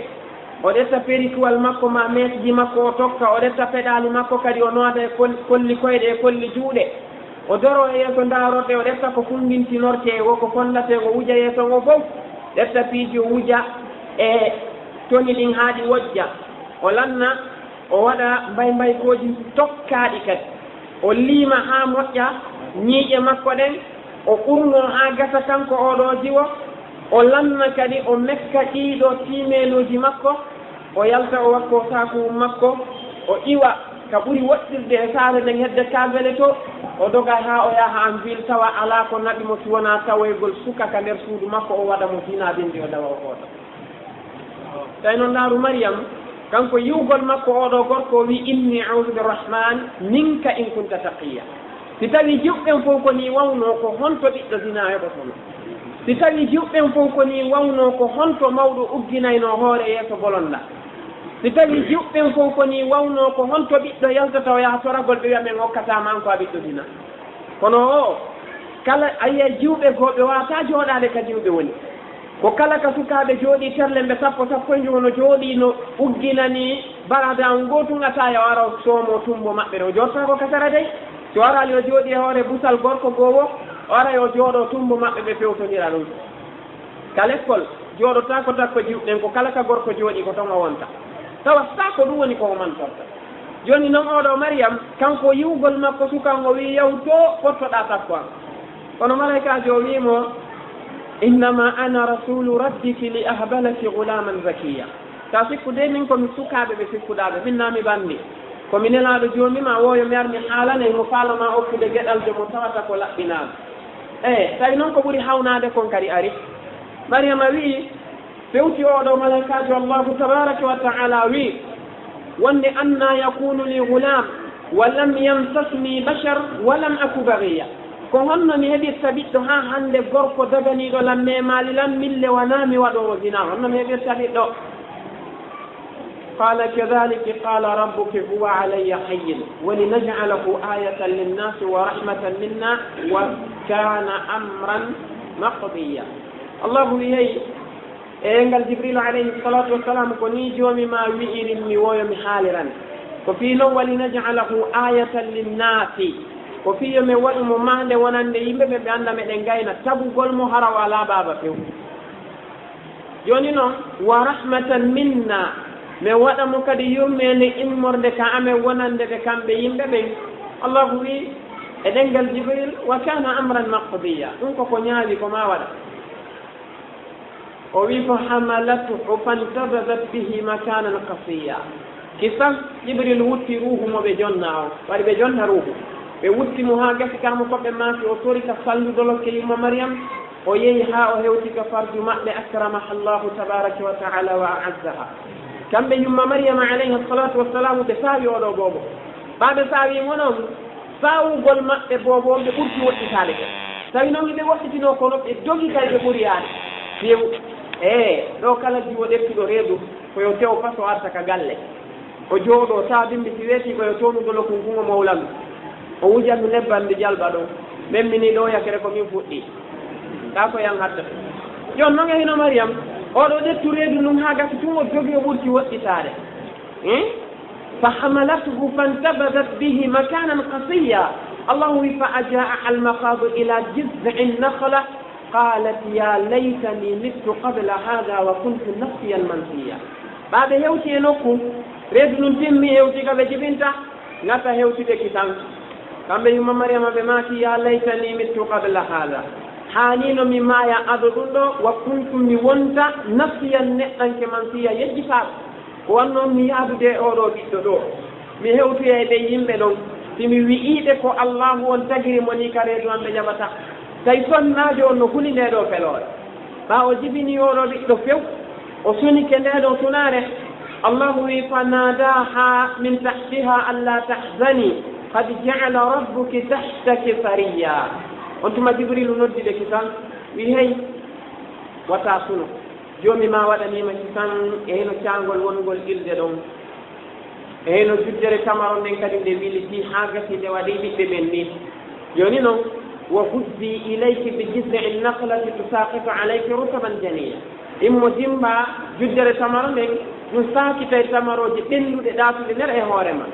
o ɗetta pérituwal makko ma meesji makko o tokka o ɗetta peɗali makko kadi o noata e kolli koyɗe e kolli juuɗe o doro e yeeso ndaroɗe o ɗetta ko fungintinorte e woko fondate o wuja yeeso ngo fof ɗetta piiji o wuja e toñi ɗin haaɗi wojja o lanna o waɗa mbaykoji tokkaɗi kadi o liima ha moƴƴa ñiiƴe makko ɗen o ɓurno ha gasa kanko oɗo jiwo o lanna kadi o mekka ɗiɗo timeluji makko o yalta o wakko saku makko o iwa ka ɓuri woɗɗirde e saare nden hedde kagele to o doga ha o yaha en ville tawa ala ko naɓi mo si wona tawoygol suka ka nder suudu makko o waɗa mo finabindi o dawa o hoota tawi noon ndaaru mariam kanko yiwgol makko oɗo gorko wi inni audu birrahman minka in kunta taqiya si tawi juɓɓen fof ko ni wawno ko honto ɓiɗɗo zina heɓotono si tawi juɓɓen fof ko ni wawno ko honto mawɗo ugginayno hoore yeeso bolonɗa si tawi juɓɓen fof ko ni wawno ko honto ɓiɗɗo yaltata o yaha toragol ɓe wiya men hokkatama an ko a ɓiɗɗo dina kono o kala ayiye jiwɓe goɓe wawata jooɗade ka jiwɓe woni ko kala ka sukaɓe jooɗi terle mbe sappo e jono jooɗino ugginani barada on gotungata yo ara soomo tumbo maɓɓe o jotta ko kasara dey so ara yo jooɗi e hoore busal gorko gowo o ara yo jooɗo tumbo maɓɓe ɓe fewtodira ɗum ka l'école jooɗota ko takko jiwɗen ko kala ka gorko jooɗi ko ton o wonta tawa sa ko ɗum woni ko o mantorta joni noon oɗo mariam kanko yiwgol makko sukango wi yaw to pottoɗa takko an kono malaikajo o wimo innama ana rasulu rabbiki li ahbalaki gulaman zakiya ta sikkude min komi sukaɓe ɓe sikkuɗaɓe min nami bandi komi nelaɗo joni ma woyo mi ar mi haalane mo falama hokkude gueɗalde mo tawata ko laɓɓinaɗo tawi noon ko ɓuuri hawnade kon kadi ari mariama wi fewti oɗo malaikajo allahu tabaraka wa taala wi wonde anna yakunu li gulam wa lam yamsasni bashar wa lam aku bagiya ko honno mi heɓirta ɓiɗɗo ha hande gorko daganiɗo lamme maali lam mille wanami waɗowo zina honno mi heɓirta ɓiɗɗo qala kadhalika qala rabbuki huwa alayya hayyin walinaj'alahu ayatan linnasi wa rahmatan minna wa kana amran maqdiya allahu wiyeyi e ngal jibrilu alayhi salatu wassalam ko ni joomi ma wi'irin mi woyo mi haalirani وفي نول نجعله آية للناس وفي يوم ولم مهل ونن يمبه بأن من غينا تبو قول مهرا ولا بابا فيه يوني ورحمة منا من ودم كد يومين إمر دك أم ونن دك كم بيمبه الله وي إدنجل جبريل وكان أمرا مقضيا نكو كنيالي كما ودا وويف حملته فانتبذت به مكانا قصيا كيسا جبريل وتي روح وبجنة وبجنة روح بوتي مهاجس كام قبل ما في أصولك صلوا دلوك يوم مريم ويها وهوتك فرج مأل أكرمها الله تبارك وتعالى وأعزها كم بيوم مريم عليه الصلاة والسلام تساوي ولو بوبو بعد ساوي منهم ساو قول مأل بوبو بقرتي وقت ذلك ساوي نومي بوقتي نوكونو الدوغي كاي بقريان فيو لو كلا جيو ديبتو ريدو فيوتيو فاسو أرسك غالي وجودو سادم بسيوتي فيوتونو دلو كنكو مولان o wujan nebbande jalba ɗo memmini ɗo yakere ko min fuɗɗi ka ko yan hadda jon noon hino mariam oɗo ƴettu reedu ɗum ha gasi tun o jogi o ɓurti woɗɗitade fa hamalathu fantabadat bihi makanan qasiya allahu wi fa ajaa almakhadu ila jiz'i nakhla qalat ya laytani mittu qabla hada wa kuntu nasiyan mansiya ɓaɓe hewti e nokku reedu ɗum timmi hewti kaɓe jibinta gata hewtide kitan kamɓe yumma mariama ɓe maaki ya laytani mittu qabla hada haanino mi maaya ado ɗum ɗo wa kuntu mi wonta nasiyan neɗɗanke man siya yejjitaɗo ko wannoon mi yaadude oɗo ɓiɗɗo ɗo mi hewtoyede yimɓe ɗon simi wi'iɓe ko allahu on tagiri moni ka reedu an ɓe jaɓata tawi sonnajo on no huli ndeɗo feloore ɓa o jibini oɗo ɓiɗɗo few o sunike ndeɗo sunare allahu wi fa nadaha min tahtiha alla tahzani قد جعل ربك تحتك ثريا أنتم جبريل نودي لكتان وهي وتاسونو جومي ما ودني ما كتان إهنا تانغول ونغول إلدهم إهنا جدر كامارون نكادين دبيلي في حاجة سيدوادي ببني يونينو وهزي إليك بجذع النخلة تساقط عليك رطبا جنيا إمو جنبا جدر كامارون نساكت تمارو جبنو داتو لنرأي هورما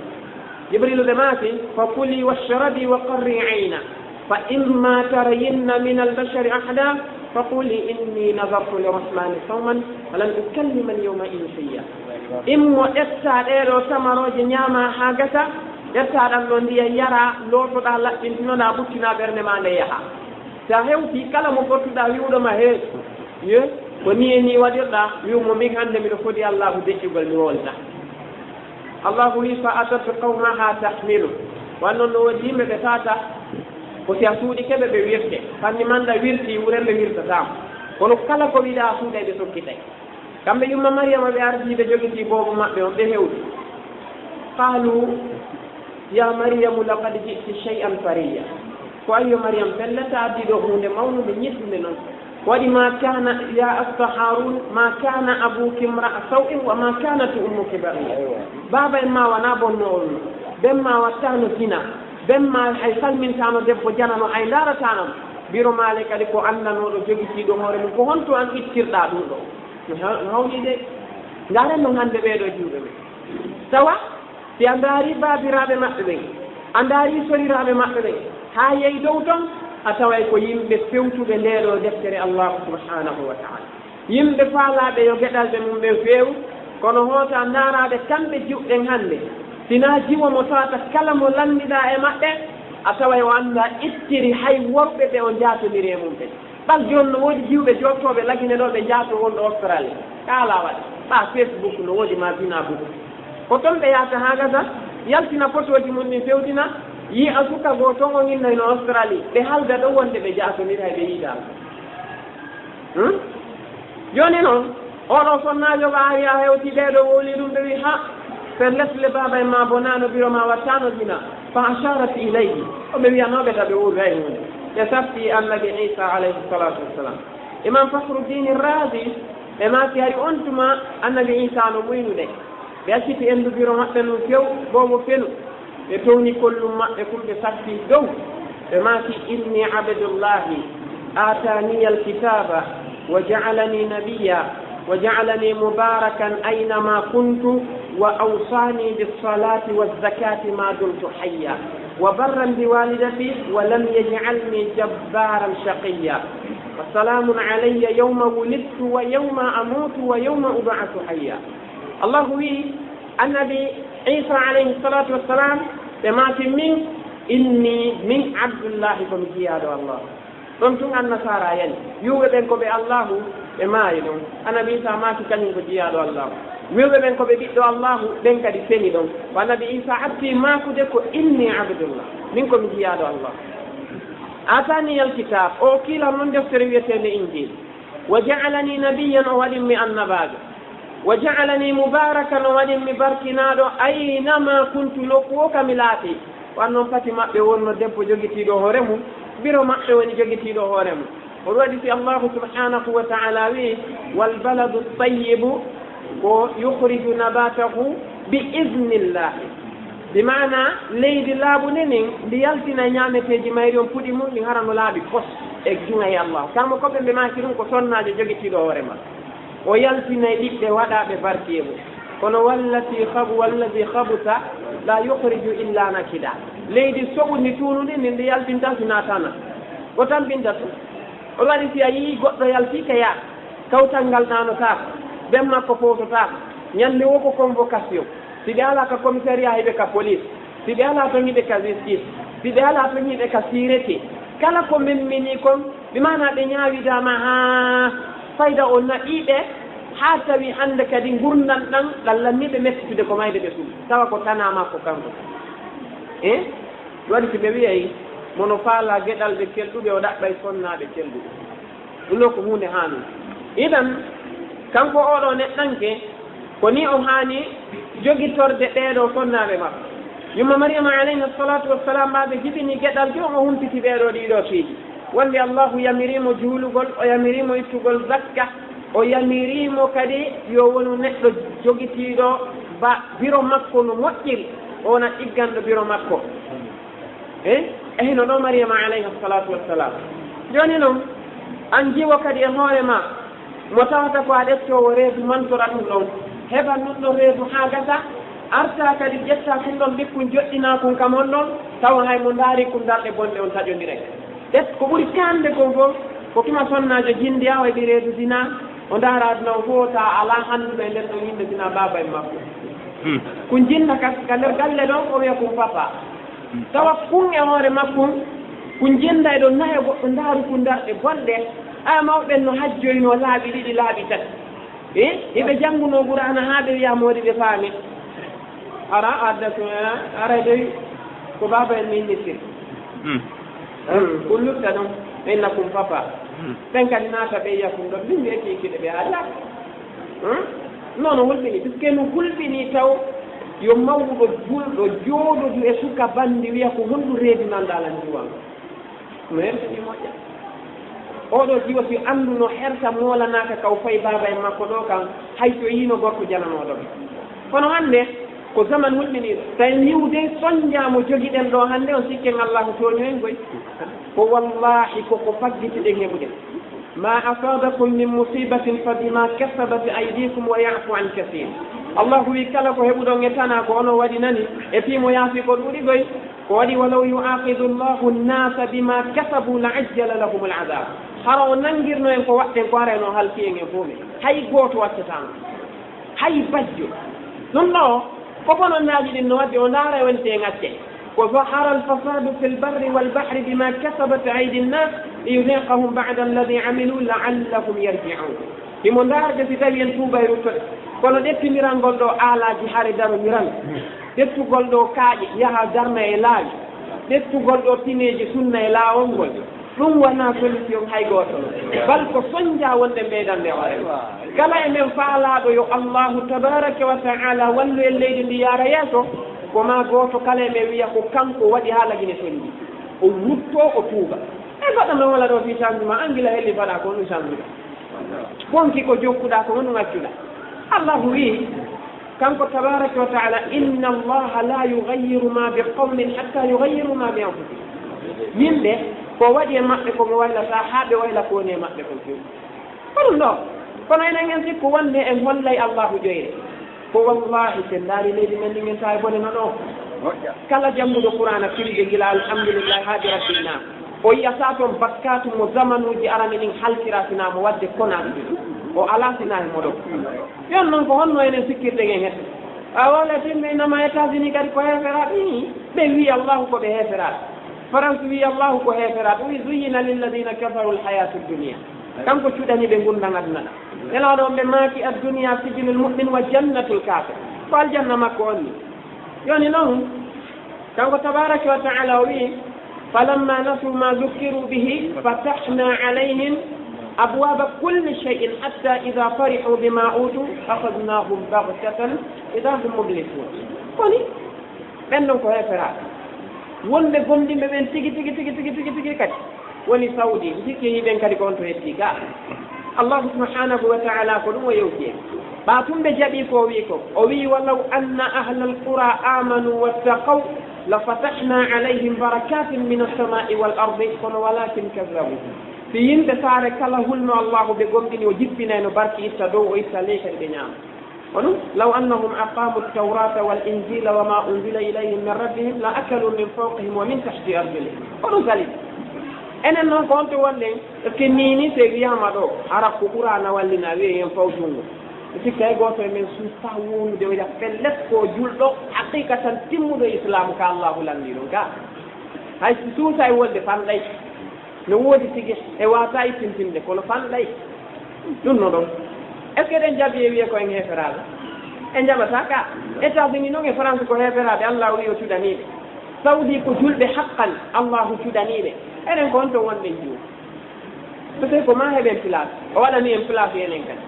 جبريل دماتي فكلي واشربي وقري عينا فإما ترين من البشر أحدا فقولي إني نظرت لرحمن صوما ولن أكلم اليوم إنسيا إما إفتاد إيرو سمرو جنياما حاجتا إفتاد أنه يرى لوتو دا لأنتنا نابوكنا برنما ليها ساهوتي كلام فرطدا يودا ما هي ونيني وديردا يوم ميغان من خدي الله ديكي بالمولتا الله فأتت قومها تحمله وأنه نوديم بتاتا وسياسودي كبه بويرته فاني من دا ويرتي ورم بويرتا تام ولو كلا كو بيدا سوده دي سوكيتاي كامبي يوم مريم بيارجي دي جوغي بوبو مابbe on be hewdi قالوا يا مريم لقد جئت شيئا فريا فاي مريم فلتا دي دو hunde mawnude ñettude non wadi ma kana ya asta harun ma kana abuki imra sawin wa ma kanat ummuki baghiya baba ma wana bonno bemma watano fina bemma hay salmin tano debbo janano ay lara tanam biro malika de ko annano do jogi ci do hore ko honto an ittirda dum do hawni de ngare no hande be do juude me tawa si andari babirabe mabbe be andari sorirabe mabbe be ha yey dow ton ataway ko yimɓe fewtuɓe ndeɗo deftere allahu subhanahu wa taala yimɓe faalaɓe yo gueɗalɓe mum ɓe feew kono hoota naaraɓe kamɓe jiwɗen hannde sina jiwo mo tawata kala mo landiɗa e maɓɓe a taway o annda ittiri hay worɓe ɓe o jatodiri e mum ɓe ɓal joni no woodi jiwɓe jottoɓe lagine ɗo ɓe jaato wonɗo australie kala waɗa ɓa facebook no woodi ma bina book ko toon ɓe yahata ha gasa yaltina photoji mum ɗin fewtina yi a suka go toon o innayno australie ɓe halda ɗo wonde ɓe jatonira ɓe yiiɗal joni noon oɗo sonnajo ɓa ari a hewti ɓeɗo woli ɗum ɓe wi ha fe lesle baba e ma bonano biro ma wattano dina fa asharat ilayhi o ɓe wiyanoɓe taɓe wuuri hay hunde ɓe safti annabi isa alayhi salatu wassalam imam fakhruddin razi ɓe maki hari on tuma annabi isa no muynude ɓe acciti endu biro maɓɓe no few bomo fenu ɓe towni kollum maɓɓe kumɓe safti dow ɓe maki inni abdullahi ataniya alkitaba wa ja'alani nabiya wa ja'alani mubarakan aynama kuntu وأوصاني بالصلاة والزكاة ما دمت حيا وبرا بوالدتي ولم يجعلني جبارا شقيا والسلام علي يوم ولدت ويوم أموت ويوم أبعث حيا. الله وي النبي عيسى عليه الصلاة والسلام بمات من إني من عبد الله فمجياد الله دونتون النصارى يعني يوبن كو بي الله بما يدون النبي عيسى مات كان مجياد الله يوبن كو بي بيدو الله بن كدي سني دون والنبي عيسى عبدي ما كده كو إني عبد الله منكم مجياد الله. آتاني الكتاب أو كلا من دفتر يتني إنجيل وجعلني نبيا وولم النبات وجعلني مباركا ولم بركنادو أينما كنت لقوك ملاتي وأنه فاتما بيون دبو جوجتي دو هورمو بيرو مقشو وني جوجتي دو هورمو ورودي الله سبحانه وتعالى والبلد الطيب ويخرج نباته بإذن الله بمعنى ليد لابو نينين ليالتنا نيامتي جمايريون بودي مون لي هرانو لابي فوس اك جونا يا الله كانو كوبي بما كيرون كو سوناجو جوجتي دو هورما o yaltina ɗiɓɓe waɗaɓe barkeemo kono wallazi habuta la yuhriju illa nakida leydi soɓundi tunuɗi ndi ndi yaltinta sinatana o tambintatu o waɗi si a yii goɗɗo yalti ka yaa kawtal ngal nanotako ɓen makko fototako ñande wo ko convocation si ɓe ala ka commissariat hiɓe ka police si ɓe ala toon hiɓe ka justice si ɓe ala toon hiɓe ka sûreté kala ko memmini kon ɗumana ɓe ñawidama ha fayda o naɗiɓe ha tawi hande kadi gurdan ɗan ɗallanniɓe mettitude ko mayde ɓe suum tawa ko tanama ko kanko waɗi si ɓe wiyay mono faala gueɗal ɓe kelɗuɓe o ɗaɓɓay sonnaɓe kelɗuɓe ɗum ɗo ko hunde hanu idan kanko oɗo neɗɗanke ko ni o hani joguitorde ɓeeɗo sonnaɓe makko yumma mariama alayhi salatu wassalam maɓe jibini gueɗal jom o humpiti ɓeeɗo ɗiɗo fiiji wonde allahu yamirimo juulugol o yamirimo ittugol zakka o yamirimo kadi yo wonu neɗɗo joguitiɗo ba biro makko no moƴƴiri wona ɗigganɗo biro makko ehino ɗo mariama alayhi salatu wassalam joni noon an jiwo kadi e hoore ma mo tawata ko a ɗettowo reedu mantora ɗum ɗon heɓa ɗum ɗo reedu ha gasa arta kadi ƴetta kum ɗon ɓikkun joɗɗina kum kam on ɗon tawa hay mo daari kum darɗe bonɗe on taƴodire ko ɓuri kande kon fof ko tuma sonnajo jindi a waɗi reedu dina o ndaara aduna o fof ta ala handuɗo e nden ɗon yimɓe dina baba e makko ko jinna ka nder galle ɗon o wiya kum papa tawa kun e hoore makkum ko jinda e ɗo nayo goɗɗo ndaaru kum darɗe bonɗe a mawɓen no hajjoyno laaɓi ɗiɗi laaɓi tati hiɓe jannguno Qur'ana haa ɓe wiya moodi ɓe paami ara adda ara doy ko baba en minnitir ko lutta ɗon ɓenna kum papa ɓen kadi naata ɓe yiya kum ɗon min wiyetikiɗe ɓe ala non no hulɓini puisque no hulɓini taw yo mawɗo julɗo jooɗodu e suka bandi wiya ko honɗu reedi nandalan jiwan no hertani moƴƴa oɗo jiwa si annduno herta moolanaka kaw fayi baba en makko ɗo kam hay so yiino gorko jananoɗo kono hannde ko zaman hulɓiniɗo tawi yiwde soñjamo jogiɗen ɗo hannde on sikken allahu toñoyen goy ko wallahi koko faggitiɗen heɓude ma asabakum min musibatin fa bima kasabat aydikum wa yafu an kathir allahu wi kala ko heɓuɗon e tana ko ono waɗi nani e piimo yaafi ko ɗuuɗi goy ko waɗi walaw yuaqidu llahu nnasa bima kasabu la ajjala lahum al adab hara o nangirno en ko waɗɗen ko areno halkiyen en fof hay gooto waccatano hay bajjo ɗum ɗo fofononnaaji ɗin no wadde o ndaara wonte en acce ko zahara alfasadu fi lbarri walbahri bima kasabat aydi nnas liyudiqahum bada alladi amilu laallahum yarjiun himo ndaarde si tawi en tuuba e ruttoɗe kono ɗettinirangol ɗo aalaji haare daroniran ɗettugol ɗo kaaƴe yaha darna e laawi ɗettugol ɗo tineji sunna e laawol ngol ɗum wona solution hay gooto bal ko soñja wonde mbeydande hoore kala e men faalaaɗo yo allahu tabaraka wa taala wallu en leydi ndi yaara yeeso ko ma gooto kala e men wiya ko kanko waɗi haalagine soñji o rutto o tuuba e goɗɗo no wala ɗo fi changement angila helli mbaɗa ko ɗum changement bonki ko jokkuɗa ko honɗum accuɗa allahu wi kanko tabaraka wa taala inna allaha la yugayiru ma bi qawmin hatta yugayiru ma bi anfusihim yimɓe ko waɗi e maɓɓe komo waylata haa ɓe wayla ko woni e maɓɓe kon fewi ko ɗum ɗo kono enen en sikku wonde en hollay allahu ƴoyre ko wallahi sen ndaari leydi men ndin en tawi bone no ɗo kala jammuɗo qur'ana firide gila alhamdulillahi haadi rabbil nas o yiyata toon bakkatu mo zamanuji arani ɗin halkiratinamo wadde konaɗi ɗi o ala sinahi moɗo yon noon ko honno enen sikkirde gen hedde a wala timɓe nama États-Unis kadi ko heeferaɓe ɓe wi allahu koɓe heeferaɓe France wi allahu ko heeferaɓe wi zuyina lilladina kafaru lhayatu dunia kanko cuɗani ɓe gundan aduna ɗa elaɗo ɓe maaki addunia sijinul mumin wa jannatul kafir ko aljanna makko on ni yoni noon kanko tabaraka wa taala o wi falamma nasu ma zukkiru bihi fatahna alayhim abwaba kulli cheyin hatta ida farihu bima utu akhadnahum baghtatan ida hum mublisun koni ɓen ɗon ko heeferaɓe wonɓe gonɗinɓe ɓen tigi kadi woni saudi sikki hiɓen kadi ko on to hetti ga allahu subhanahu wa taala ko ɗum o yewti en ɓatumɓe jaɓi ko wi ko o wi walaw anna ahla alqura amanu wattaqaw la fatahna alayhim barakatin min alsamai wal ardi kono walakin kadabu si yimɓe saare kala hulno allahu ɓe gomɗini o jippinayno barki itta dow o itta ley kadi ɓe ñaama onon law annahum aqamu altawrata wal injila wa ma unzila ilayhim min rabbihim la akalu min fawqihim wa min tahti arjulihim oɗum sali enen noon ko onto wonɗen que nini se wiyama ɗo ara ko ɓurana wallina wiye hen fawtungo sikka e goto e men suusta wonude oya fellet ko julɗo haqiqa tan timmuɗo islamu ka allahu lanndi ɗum ka hay si suusa e wolde fanɗay no woodi tigi e wata ittintinde kono fanɗay ɗum no ɗon est ce que ɗen jaabi e wiye ko en heeferaɓe en jaɓata ka États-Unis noon e France ko heeferaɓe allah wi o cuɗaniɓe saudi ko julɓe haqqan allahu cuɗaniɓe enen ko on to wonɗen juuɗe peut être ko ma heɓen place o waɗani en place enen kadi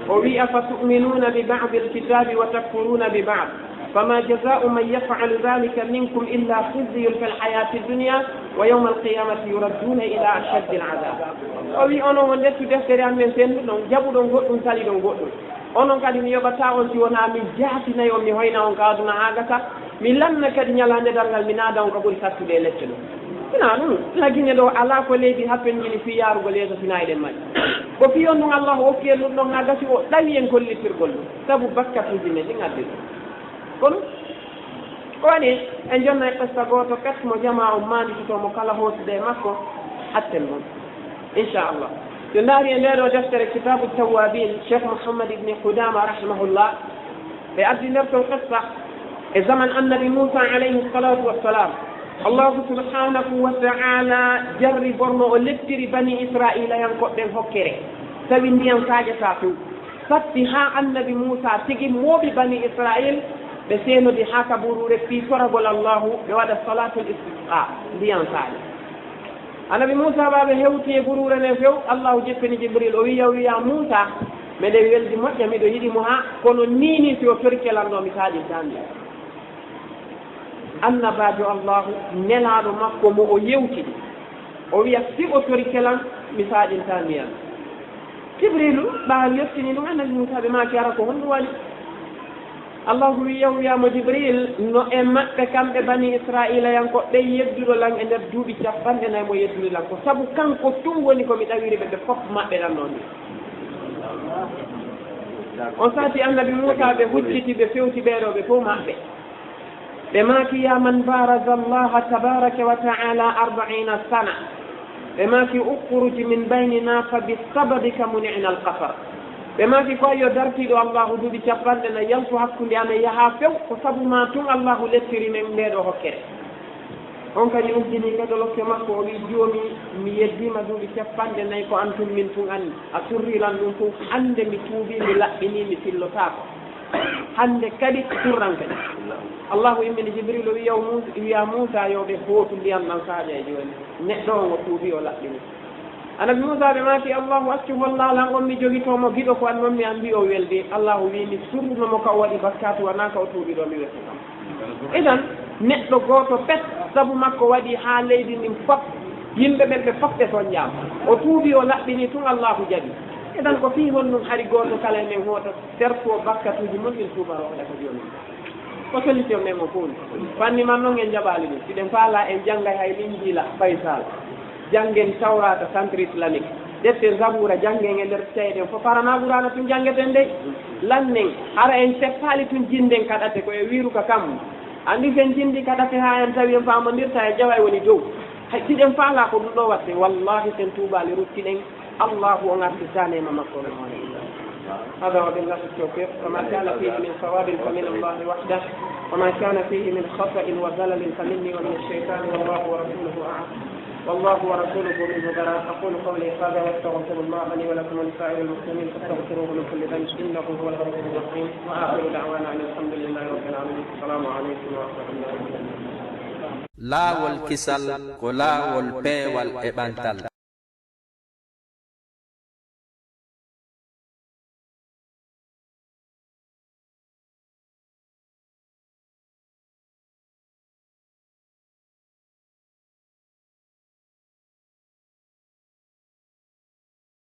o wi afa tuminuna bi badi alkitabi wa takfuruna bi bad fama jazau man yafalu dhalika minkum illa khizyun fi lhayati dunia wa yawma alqiyamati yuradduna ila ashaddi al'adab o wi onon on ndettu deftere amen senduɗon jaɓuɗon goɗɗum taliɗon goɗɗum onon kadi mi yoɓata on si wona min jaatinayi on mi hoyna on ka aduna hagata mi lanna kadi ñalande dalngal mi naada on ka ɓuuri sattude e lecce ɗum sina ɗum lagine ɗo ala ko leydi happen jini fi yarugo leeso sina eɗen majji ko fiyon ɗum allah hokki en ɗum ɗon ha gasi o ɗawi en kollitirgol ɗum saabu bakkatuji men ɗi gaddi ɗum kono ko waɗi en jonna e qissa goto kat mo jama o manditotomo kala hootude e makko hatten moon inchallah so ndaari e ndeɗo deftere kitabu tawabin cheikh mouhammad ibni qudama rahimahullah ɓe addi nder ton qissa e zaman annabi moussa alayhi salatu wassalam allahu subhanahu wa taala jarri borno o lettiri bani israila yankoɓɓen hokkere tawi ndiyam saƴata few satti ha annabi moussa tigi mooɓi bani israil ɓe seenodi ha kaburure fi soragol allahu ɓe waɗa salatul istisqa ndiyam saaƴa annabi moussa ɓaɓe hewti e burure nden few allahu jeppini jibril o wiya moussa meɗen weldi moƴƴa miɗo yiɗimo ha kono nini si o torkelanɗo mi saaƴinta ndiyam annabajo allahu nelaɗo makko mo o yewtidi o wiya si o tori kelan mi saaƴinta ndiyam jibrilu ɓawi yettini ɗum annabi moussa ɓe maki ara ko honɗum waɗi allahu wiyamo jibril no e maɓɓe kamɓe bani israila yankoɓe yedduɗo lan e nder duuɓi capanɗe nayyi mo yeddude lan ko saabu kanko tum woni komi ɗawiri ɓe fof maɓɓe ɗan noon on saati annabi moussa ɓe hujjiti ɓe fewti ɓeɗo ɓe fof maɓɓe ɓe maaki ya man baraza allaha tabaraka wa taala 40 sana ɓe maaki ukhruj min baynina fa bisababika muni'na alqafar ɓe maaki ko yo dartiɗo allahu duuɓi capanɗe nayi yaltu hakkude amen yaha few ko sabu ma tun allahu lettiri men ndeɗo hokkere on kadi uddini kadi lokke makko o wi joomi mi yeddima duuɓi capanɗe nayi ko antum min tun anni a turriran ɗum fof hande mi tuubi mi laɓɓini mi fillotako hande kadi turran kadi allahu immini jibril o wiya moussa yo ɓe hootu ndiyam ɗan saaƴa e joni neɗɗo on o tuubi o laɓɓini annabi moussa ɓe maati allahu accu hollalan on mi jogitomo giɗo ko an noon mi an mbi o weldi allahu wi mi surnomo ka o waɗi bakkatu wona ka o tuubi ɗo mi wettuɗam idan neɗɗo goto pet saabu makko waɗi ha leydi ndin fof yimɓe ɓen ɓe fof ɓe soñƴama o tuubi o laɓɓini tun allahu jaɓi idan ko fii hon ɗum hari goto kala e men hoota serto bakkatuji mon ɗin tubaroɗa ko joni ko solution men mo fof fanni man noon en jaɓali ɗum siɗen faala en janggay hay linjila faysal janggen tawrata centre islamique defte zabura janggen e nder seyden fo parana ɓurana tun janggeten dey lannen hara en seppali tun jinden kaɗate ko e wiruka kam andi fen jindi kaɗate ha en tawi en famodirta e jawa woni dow siɗen faala ko ɗum ɗo watte wallahi sen tuubali ruttiɗen allahu o gartisanema makko هذا وبالله التوفيق وما كان فيه من صواب فمن الله وحده وما كان فيه من خطأ وزلل فمني ومن الشيطان والله ورسوله أعلم والله ورسوله منه براء أقول قولي هذا واستغفر الله لي ولكم ولسائر المسلمين فاستغفروه من كل ذنب إنه هو الغفور الرحيم وآخر دعوانا أن الحمد لله رب العالمين السلام عليكم ورحمة الله وبركاته لا والكسل ولا والبي والإبانتال